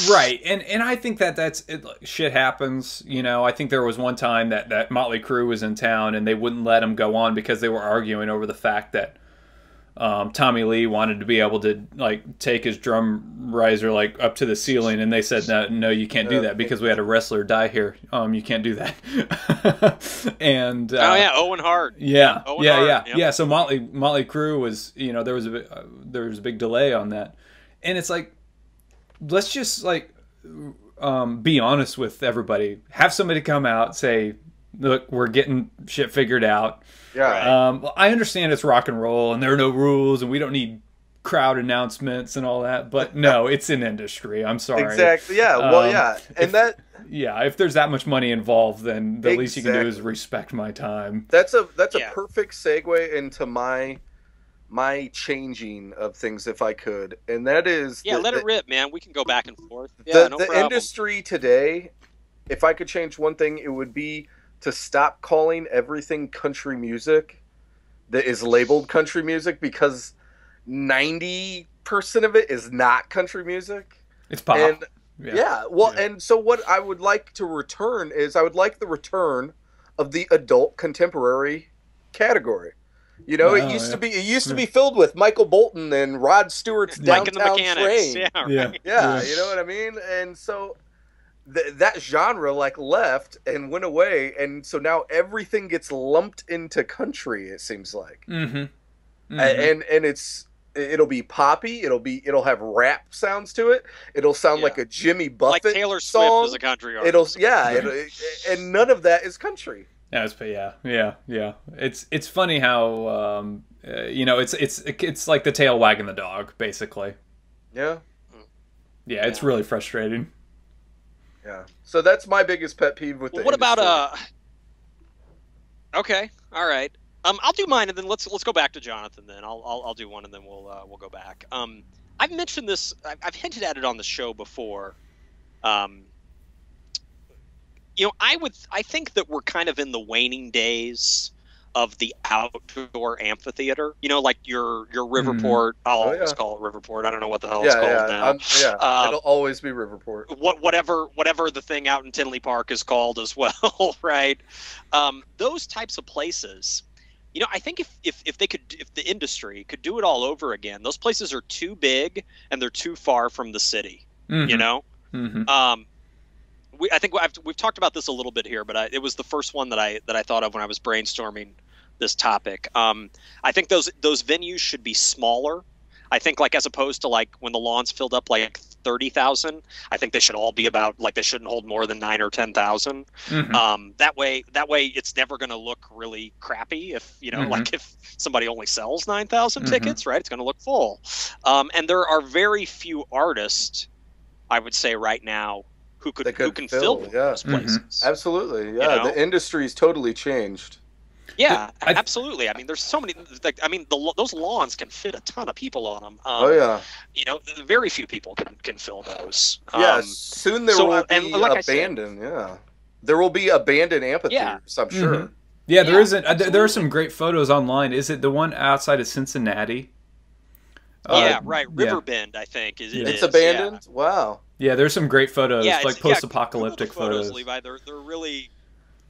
Right. And I think that's it, shit happens. I think there was one time that Motley Crue was in town and they wouldn't let him go on because they were arguing over the fact that Tommy Lee wanted to be able to take his drum riser up to the ceiling, and they said no, you can't do that because we had a wrestler die here. You can't do that. And Owen Hart. Yeah. So Motley Crue was, there was a big delay on that, and it's like, let's just be honest with everybody. Have somebody come out, say, look, we're getting shit figured out. Yeah. I understand it's rock and roll and there are no rules and we don't need crowd announcements and all that, but no, it's an industry. I'm sorry. Exactly. Yeah. Well, and if there's that much money involved, then the least you can do is respect my time. That's a perfect segue into my changing of things, if I could, and that is let it rip, man. We can go back and forth. The industry today, if I could change one thing, it would be to stop calling everything country music that is labeled country music, because 90% of it is not country music. It's pop. And and so what I would like to return is, I would like the return of the adult contemporary category. It used to be filled with Michael Bolton and Rod Stewart's Downtown Train. Yeah, you know what I mean? And so that genre left and went away, and so now everything gets lumped into country, it seems like. Mm-hmm. And it'll be poppy, it'll have rap sounds to it. It'll sound like a Jimmy Buffett like Taylor song. Swift is a country artist. And none of that is country. Yeah. It's funny how it's like the tail wagging the dog, basically. Yeah. Yeah, it's really frustrating. Yeah. So that's my biggest pet peeve with the What about Okay. All right. I'll do mine, and then let's go back to Jonathan. Then I'll do one, and then we'll go back. I've mentioned this. I've hinted at it on the show before. I think that we're kind of in the waning days of the outdoor amphitheater. You know, like your Riverport. I'll always call it Riverport. I don't know what the hell it's called now. It'll always be Riverport. Whatever the thing out in Tinley Park is called as well, right? Those types of places. You know, I think if the industry could do it all over again, those places are too big and they're too far from the city. You know, I think we've talked about this a little bit here, but it was the first one that I thought of when I was brainstorming this topic. I think those venues should be smaller. I think, like, as opposed to like when the lawns filled up like 30,000, I think they should all be about, like, they shouldn't hold more than 9,000 or 10,000. That way it's never going to look really crappy if, you know, like if somebody only sells 9,000 tickets, right? It's going to look full. And there are very few artists, I would say right now, who can fill those places. Absolutely. Yeah. You know? The industry's totally changed. Yeah, absolutely. I mean, there's so many. Like, I mean, those lawns can fit a ton of people on them. You know, very few people can fill those. Soon there will be abandoned. There will be abandoned amphitheaters. I'm sure. Yeah, there isn't. There are some great photos online. Is it the one outside of Cincinnati? Right. Riverbend, I think. It's abandoned. Yeah. Wow. Yeah, there's some great photos, like post-apocalyptic photos. Levi, they're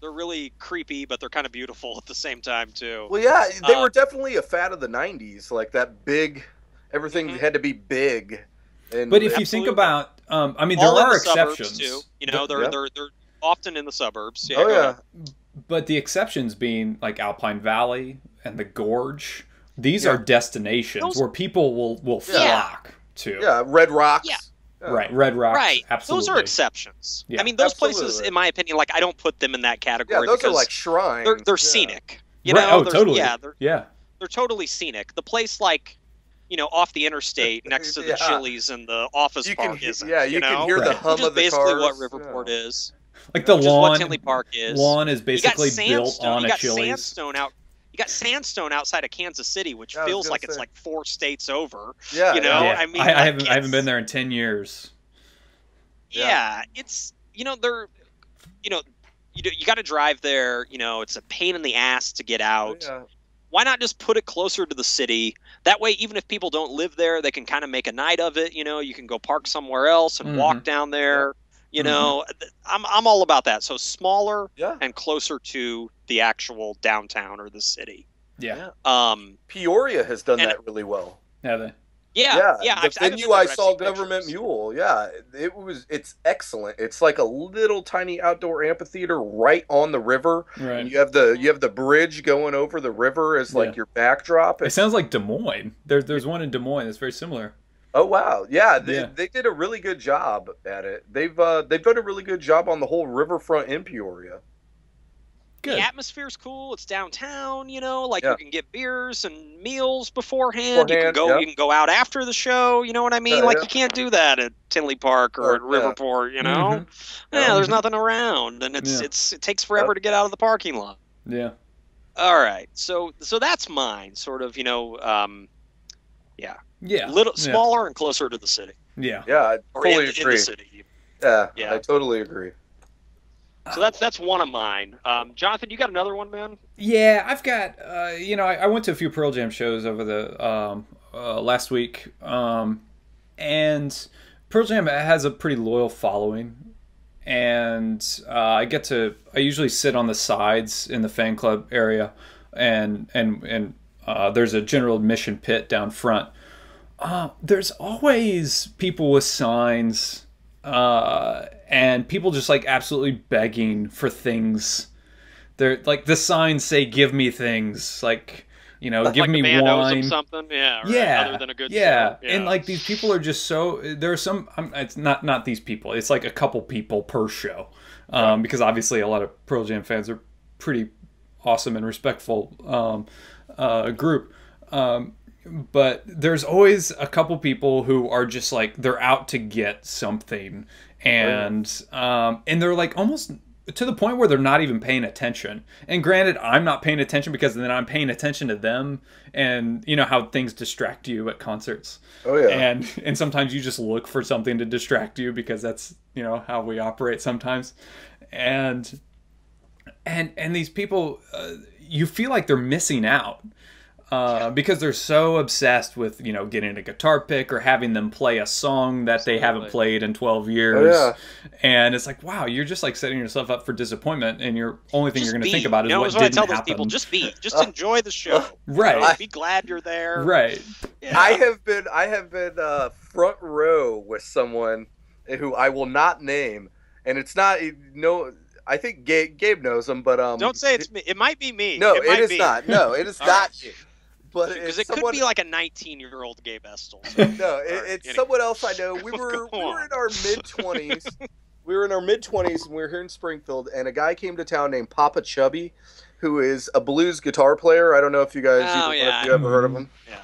really creepy, but they're kind of beautiful at the same time too. Well, yeah, they were definitely a fad of the '90s, like that big. Everything had to be big. But if you think about, I mean, there are exceptions too. You know, they're often in the suburbs. But the exceptions being like Alpine Valley and the Gorge. These are destinations where people will flock to. Yeah, Red Rocks. Yeah. Right, Red Rocks. Right, absolutely. Those are exceptions. Yeah. I mean, those places, in my opinion, like, I don't put them in that category. Yeah, those are like shrines. They're scenic. You know? Oh, totally. They're totally scenic. The place, like, you know, off the interstate next to the Chili's and the office park isn't. Yeah, you can hear the hum of the basically cars. What Riverport is. Like the lawn. What Tinley Park is. Lawn is basically built on a Chili's. You got sandstone outside of Kansas City, which feels like it's like 4 states over. Yeah, you know, I mean, I haven't been there in 10 years. Yeah, it's, you know, you got to drive there. You know, it's a pain in the ass to get out. Why not just put it closer to the city? That way, even if people don't live there, they can kind of make a night of it. You know, you can go park somewhere else and walk down there. You know, I'm all about that. So smaller and closer to the actual downtown or the city. Yeah. Peoria has done that really well. Have they? Yeah. The venue I saw, Government Mule. Yeah, it's excellent. It's like a little tiny outdoor amphitheater right on the river. Right. And you have the bridge going over the river as like your backdrop. It sounds like Des Moines. There's one in Des Moines that's very similar. Oh wow, yeah, they did a really good job at it. They've done a really good job on the whole riverfront in Peoria. Good. The atmosphere's cool. It's downtown, you know, like you can get beers and meals beforehand. You can go out after the show. You know what I mean? Like you can't do that at Tinley Park or at Riverport. You know, there's nothing around, and it takes forever to get out of the parking lot. Yeah. All right, so that's mine. Sort of, you know, little smaller and closer to the city. Yeah, I totally agree. In the city. Yeah, I totally agree. So that's one of mine. Jonathan, you got another one, man? Yeah, I've got. You know, I went to a few Pearl Jam shows over the last week, and Pearl Jam has a pretty loyal following, and I usually sit on the sides in the fan club area, and there's a general admission pit down front. There's always people with signs. And people just like absolutely begging for things. They're like, the signs say, "Give me things," like, you know, give me wine, something. Other than a good show. And like these people are just so. There are some. It's not these people. It's like a couple people per show, because obviously a lot of Pearl Jam fans are pretty awesome and respectful group. But there's always a couple people who are just like, they're out to get something, and they're like almost to the point where they're not even paying attention. And granted, I'm not paying attention because then I'm paying attention to them, and you know how things distract you at concerts. Oh yeah. And sometimes you just look for something to distract you because that's, you know, how we operate sometimes. And these people, you feel like they're missing out. Because they're so obsessed with, you know, getting a guitar pick or having them play a song that they haven't played in 12 years. Oh, yeah. And it's like, wow, you're just like setting yourself up for disappointment, and your only thing you're going to think about is what didn't happen. I tell those people, just enjoy the show. Right. You know, be glad you're there. Right. Yeah. I have been front row with someone who I will not name, and it's not I think Gabe knows him, but don't say it's me. It might be me. No, it is not. No, it is not you. But because it could be like a 19-year-old Gabe Estel. So. No, it's someone else I know. We were in our mid-20s. We were in our mid-20s, and we were here in Springfield, and a guy came to town named Papa Chubby, who is a blues guitar player. I don't know if you guys if you ever heard of him. Yeah.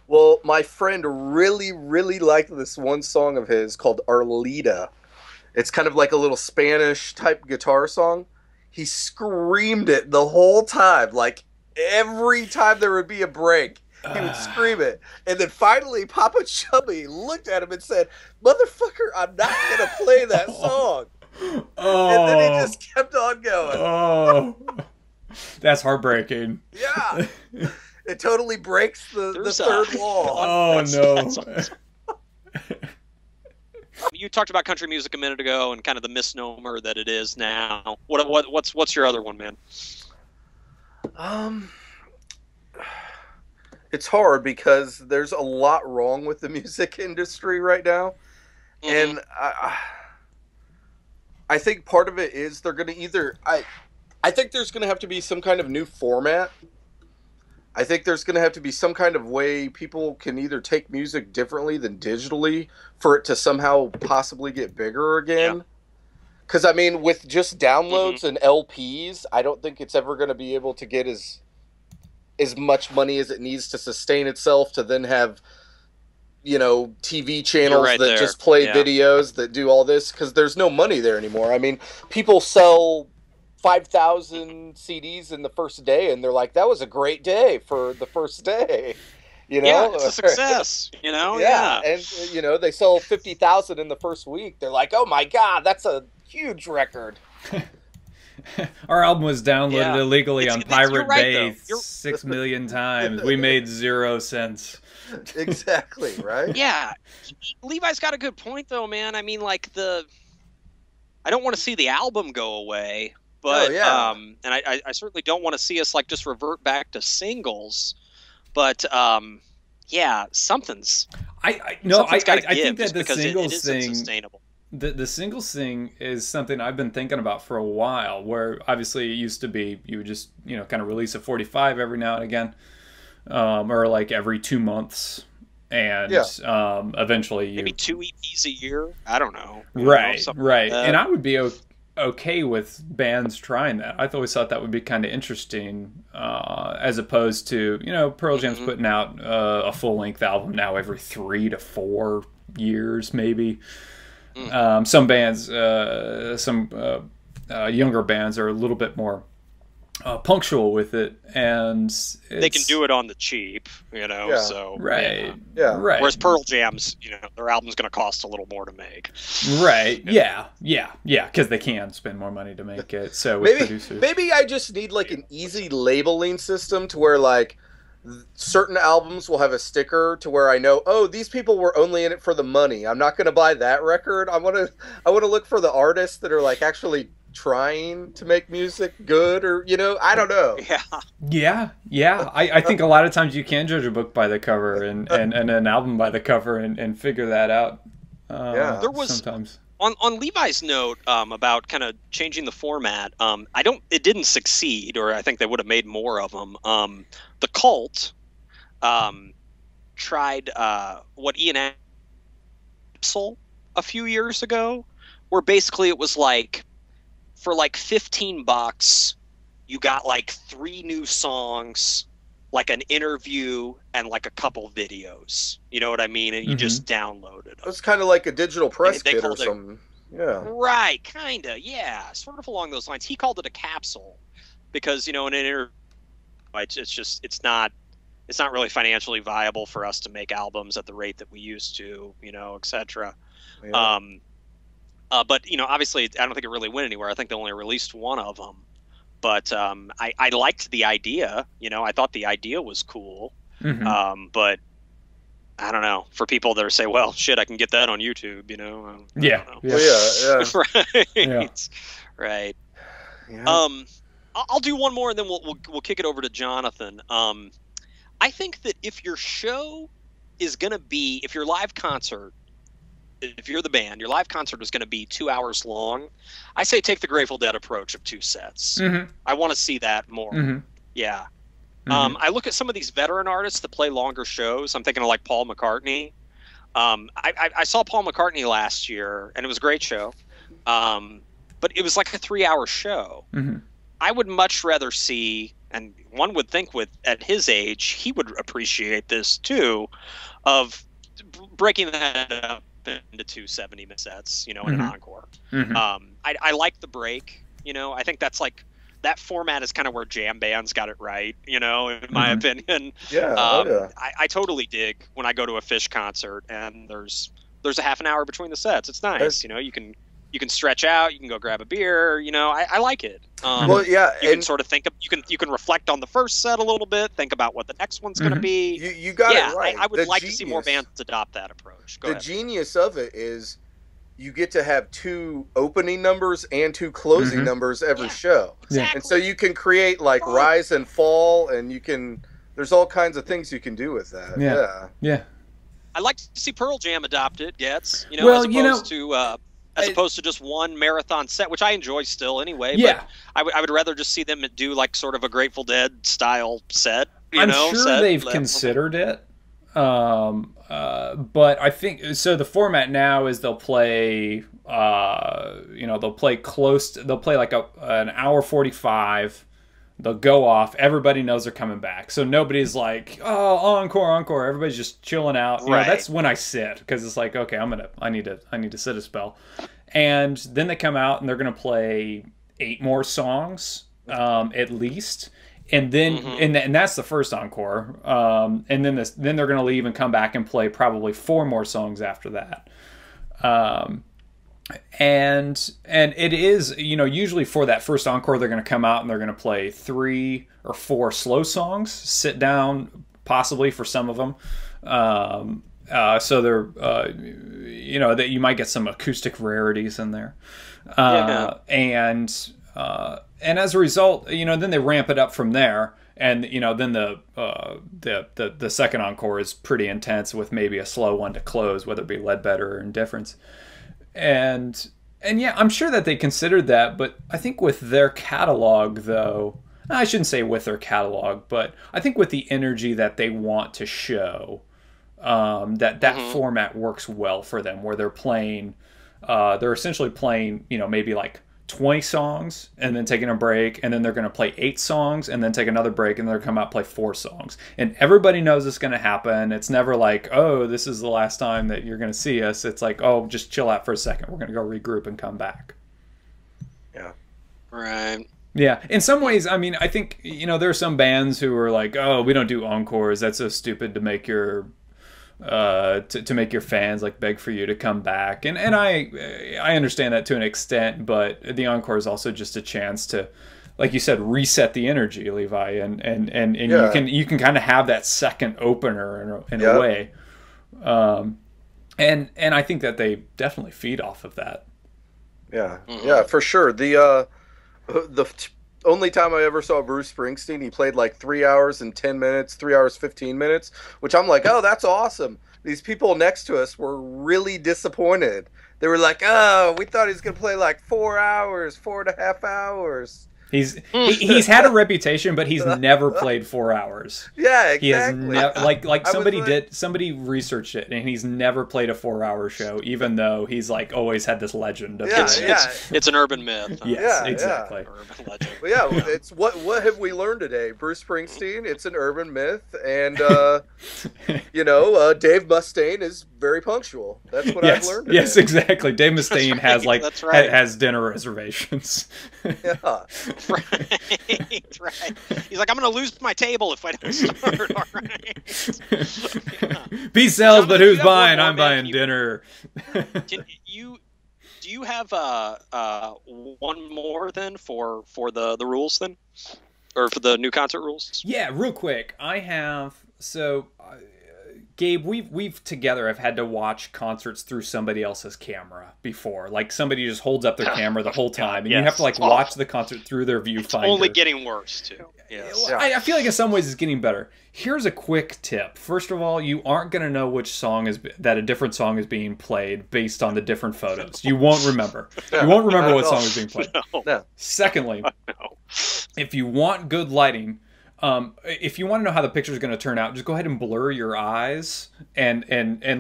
Well, my friend really, really liked this one song of his called Arlita. It's kind of like a little Spanish-type guitar song. He screamed it the whole time, like, every time there would be a break, he would scream it. And then finally, Papa Chubby looked at him and said, "Motherfucker, I'm not going to play that song." And then he just kept on going. Oh, that's heartbreaking. Yeah. It totally breaks the third wall. Oh, no. You talked about country music a minute ago and kind of the misnomer that it is now. What's your other one, man? It's hard because there's a lot wrong with the music industry right now. Mm-hmm. And I think part of it is they're going to I think there's going to have to be some kind of new format. I think there's going to have to be some kind of way people can either take music differently than digitally for it to somehow possibly get bigger again. Because, I mean, with just downloads and LPs, I don't think it's ever going to be able to get as much money as it needs to sustain itself to then have, you know, TV channels that just play videos that do all this. Because there's no money there anymore. I mean, people sell 5,000 CDs in the first day, and they're like, that was a great day for the first day. You know? Yeah, it's a success, you know? Yeah. And, you know, they sell 50,000 in the first week. They're like, oh, my God, that's a huge record. Our album was downloaded illegally on Pirate Bay 6 million times. We made 0 cents. Exactly, right? Yeah. Levi's got a good point, though, man. I mean, like, I don't want to see the album go away, but and I certainly don't want to see us, like, just revert back to singles. But something's I think that the singles thing, sustainable. The singles thing is something I've been thinking about for a while. Where obviously it used to be you would just kind of release a 45 every now and again, or like every 2 months, and eventually maybe 2 EPs a year. I don't know. Right. Like and I would be okay with bands trying that. I always thought that would be kind of interesting, as opposed to Pearl Jam's putting out a full-length album now every 3 to 4 years maybe. Some bands, younger bands are a little bit more punctual with it, and they can do it on the cheap, so right. Whereas Pearl Jam's, their album's going to cost a little more to make. Right. Yeah, because they can spend more money to make it. So with producers, maybe I just need like an easy labeling system to where like certain albums will have a sticker to where I know, oh, these people were only in it for the money. I'm not going to buy that record. I want to look for the artists that are like actually trying to make music good, or I don't know. Yeah. I think a lot of times you can judge a book by the cover and an album by the cover and figure that out. There was sometimes on Levi's note about kind of changing the format. It didn't succeed, or I think they would have made more of them. The Cult tried what Ian Capsule a few years ago, where basically it was like, for like $15, you got like 3 new songs, like an interview, and like a couple videos. You know what I mean? And you just download it. It's kind of like a digital press kit or something. Yeah. Right, kind of. Yeah, sort of along those lines. He called it a capsule because in an interview, it's not really financially viable for us to make albums at the rate that we used to, etc. Yeah. But obviously, I don't think it really went anywhere. I think they only released one of them. But I liked the idea. You know, I thought the idea was cool. But I don't know. For people that are say, well, shit, I can get that on YouTube. You know. Yeah. Right. Right. Yeah. I'll do one more, and then we'll kick it over to Jonathan. I think that if your show is going to be, if your live concert, if you're the band, your live concert is going to be 2 hours long, I say take the Grateful Dead approach of 2 sets. I want to see that more. Yeah. I look at some of these veteran artists that play longer shows. I'm thinking of like Paul McCartney. I saw Paul McCartney last year, and it was a great show. But it was like a 3-hour show. I would much rather see, and one would think at his age, he would appreciate this too, of breaking that up into 2 70-minute sets, you know, in an encore. I like the break, you know. I think that's like, that format is kind of where jam bands got it right, you know, in my opinion. I totally dig when I go to a Fish concert and there's a half an hour between the sets. It's nice, you know. You can stretch out. You can go grab a beer. You know, I like it. You can sort of think of, you can reflect on the first set a little bit. Think about what the next one's going to be. You got it right. I would like to see more bands adopt that approach. Go ahead. Genius of it is you get to have 2 opening numbers and 2 closing numbers every show, and so you can create like rise and fall, and you can. There's all kinds of things you can do with that. Yeah. I like to see Pearl Jam adopt it. You know, as opposed to just one marathon set, which I enjoy still anyway. Yeah. But I would rather just see them do like sort of a Grateful Dead style set. I'm sure they've considered it. But I think, so the format now is they'll play, they'll play like an hour 45. They'll go off. Everybody knows they're coming back. So nobody's like, oh, encore. Everybody's just chilling out. You know, that's when I sit, because it's like, okay, I need to sit a spell. And then they come out and they're going to play 8 more songs, at least. And then, and that's the first encore. And then they're going to leave and come back and play probably 4 more songs after that. And it is, you know, usually for that first encore, they're going to come out and they're going to play 3 or 4 slow songs, sit down, possibly for some of them. So they're, you know, that you might get some acoustic rarities in there. And as a result, you know, then they ramp it up from there. And, you know, then the second encore is pretty intense with maybe a slow one to close, whether it be Ledbetter or Indifference. And yeah, I'm sure that they considered that, but I think with their catalog, though, I shouldn't say with their catalog, but I think with the energy that they want to show, that format works well for them, where they're playing, they're essentially playing, you know, maybe like 20 songs and then taking a break, and then they're going to play 8 songs and then take another break, and they're going to come out and play 4 songs. And everybody knows it's going to happen. It's never like, oh, this is the last time that you're going to see us. It's like, oh, just chill out for a second. We're going to go regroup and come back. Yeah. Right. Yeah. In some ways, I mean, I think, you know, there are some bands who are like, oh, we don't do encores. That's so stupid to make your to make your fans like beg for you to come back, and I understand that to an extent, but the encore is also just a chance to, like you said, reset the energy, Levi, and you can kind of have that second opener in a way, and I think that they definitely feed off of that. Yeah, for sure. The only time I ever saw Bruce Springsteen, he played like 3 hours and 10 minutes, 3 hours 15 minutes, which I'm like, oh, that's awesome. These people next to us were really disappointed. They were like, oh, we thought he was gonna play like 4 hours, 4.5 hours. He's had a reputation, but he's never played 4 hours. Yeah, exactly. He has like somebody researched it, and he's never played a 4-hour show, even though he's like always had this legend of it's an urban myth. Yes, exactly. Urban legend. Well, yeah, it's what have we learned today? Bruce Springsteen, it's an urban myth, and you know, Dave Mustaine is very punctual. That's what I've learned today. Yes, exactly. Dave Mustaine has has dinner reservations. Yeah. Right. He's like, I'm going to lose my table if I don't start. All right. Peace sells, but who's buying? I'm buying dinner. do you have one more then for the rules then, or for the new concert rules? Yeah, real quick. I have Gabe, we've together have had to watch concerts through somebody else's camera before. Like somebody just holds up their camera the whole time, and you have to like watch the concert through their viewfinder. It's only getting worse too. Yes. I feel like in some ways it's getting better. Here's a quick tip. First of all, you aren't going to know which song that a different song is being played based on the different photos. You won't remember. You won't remember what song is being played. No. Secondly, if you want good lighting, if you want to know how the picture is going to turn out, just go ahead and blur your eyes and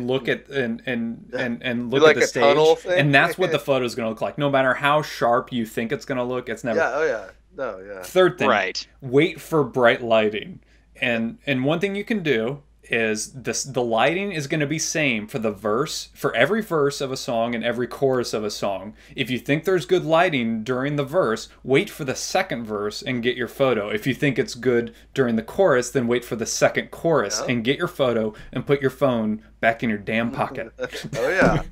look at and look like at the a stage, tunnel thing? And that's what the photo is going to look like. No matter how sharp you think it's going to look, it's never. Yeah. Oh yeah. No. Yeah. Third thing, right? Wait for bright lighting, and one thing you can do is the lighting is going to be same for every verse of a song and every chorus of a song. If you think there's good lighting during the verse, wait for the second verse and get your photo. If you think it's good during the chorus, then wait for the second chorus and get your photo and put your phone back in your damn pocket. Oh yeah,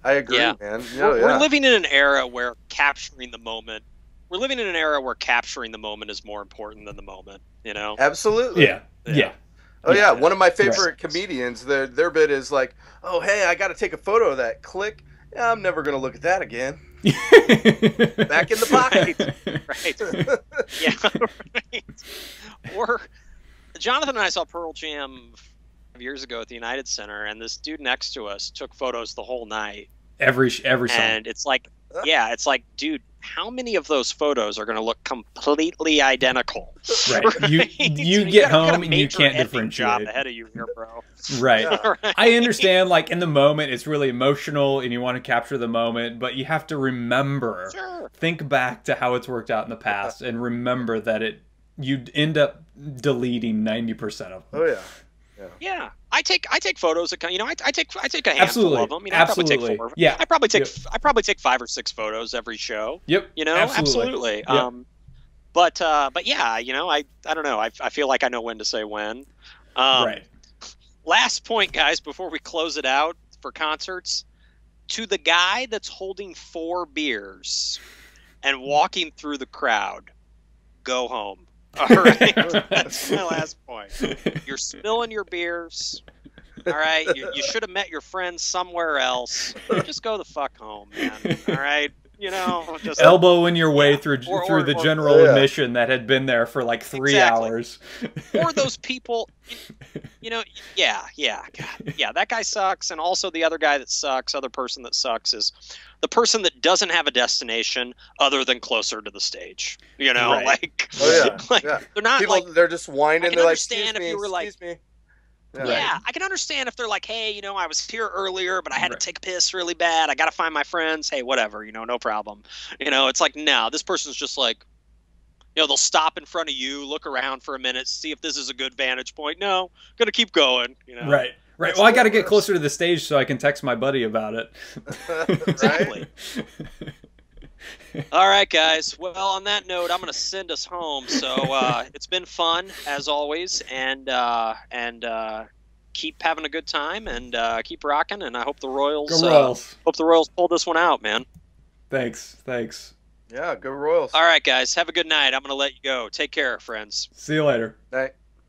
I agree, man. We're living in an era where capturing the moment. We're living in an era where capturing the moment is more important than the moment. You know? Absolutely. Yeah. Oh yeah, one of my favorite comedians, their bit is like, "Oh hey, I got to take a photo of that." Click. Yeah, I'm never gonna look at that again. Back in the pocket. Right. Yeah. Right. Or Jonathan and I saw Pearl Jam 5 years ago at the United Center, and this dude next to us took photos the whole night. Every song. And it's like, dude, how many of those photos are going to look completely identical? Right. You get home and you can't differentiate. Job ahead of you here, bro. Right. I understand, like, in the moment, it's really emotional and you want to capture the moment, but you have to remember, think back to how it's worked out in the past and remember that you'd end up deleting 90% of them. Oh, yeah. Yeah, I take photos. I take a handful of them. I probably take 4. Yeah, I probably take 5 or 6 photos every show. Yep. Absolutely. Yep. But yeah, I don't know. I feel like I know when to say when. Right. Last point, guys, before we close it out for concerts, to the guy that's holding 4 beers and walking through the crowd, go home. All right, that's my last point. You're spilling your beers. All right, you should have met your friends somewhere else. Just go the fuck home, man. All right, just elbowing your way through the general admission that had been there for like 3 hours. Or those people, God, that guy sucks, and also the other guy that sucks, other person that sucks is the person that doesn't have a destination other than closer to the stage. They're not people, they're just whining. They're like, excuse me, if you were like, I can understand if they're like, hey, I was here earlier, but I had to take a piss really bad. I got to find my friends. Hey, whatever, no problem. It's like, no, this person's just like, they'll stop in front of you, look around for a minute, see if this is a good vantage point. No, gonna keep going. Right. Right. Well, I got to get closer to the stage so I can text my buddy about it. Exactly. All right, guys. Well, on that note, I'm going to send us home. So it's been fun as always, and keep having a good time and keep rocking. And I hope the Royals. Hope the Royals pull this one out, man. Thanks. Yeah, go Royals. All right, guys. Have a good night. I'm going to let you go. Take care, friends. See you later. Night.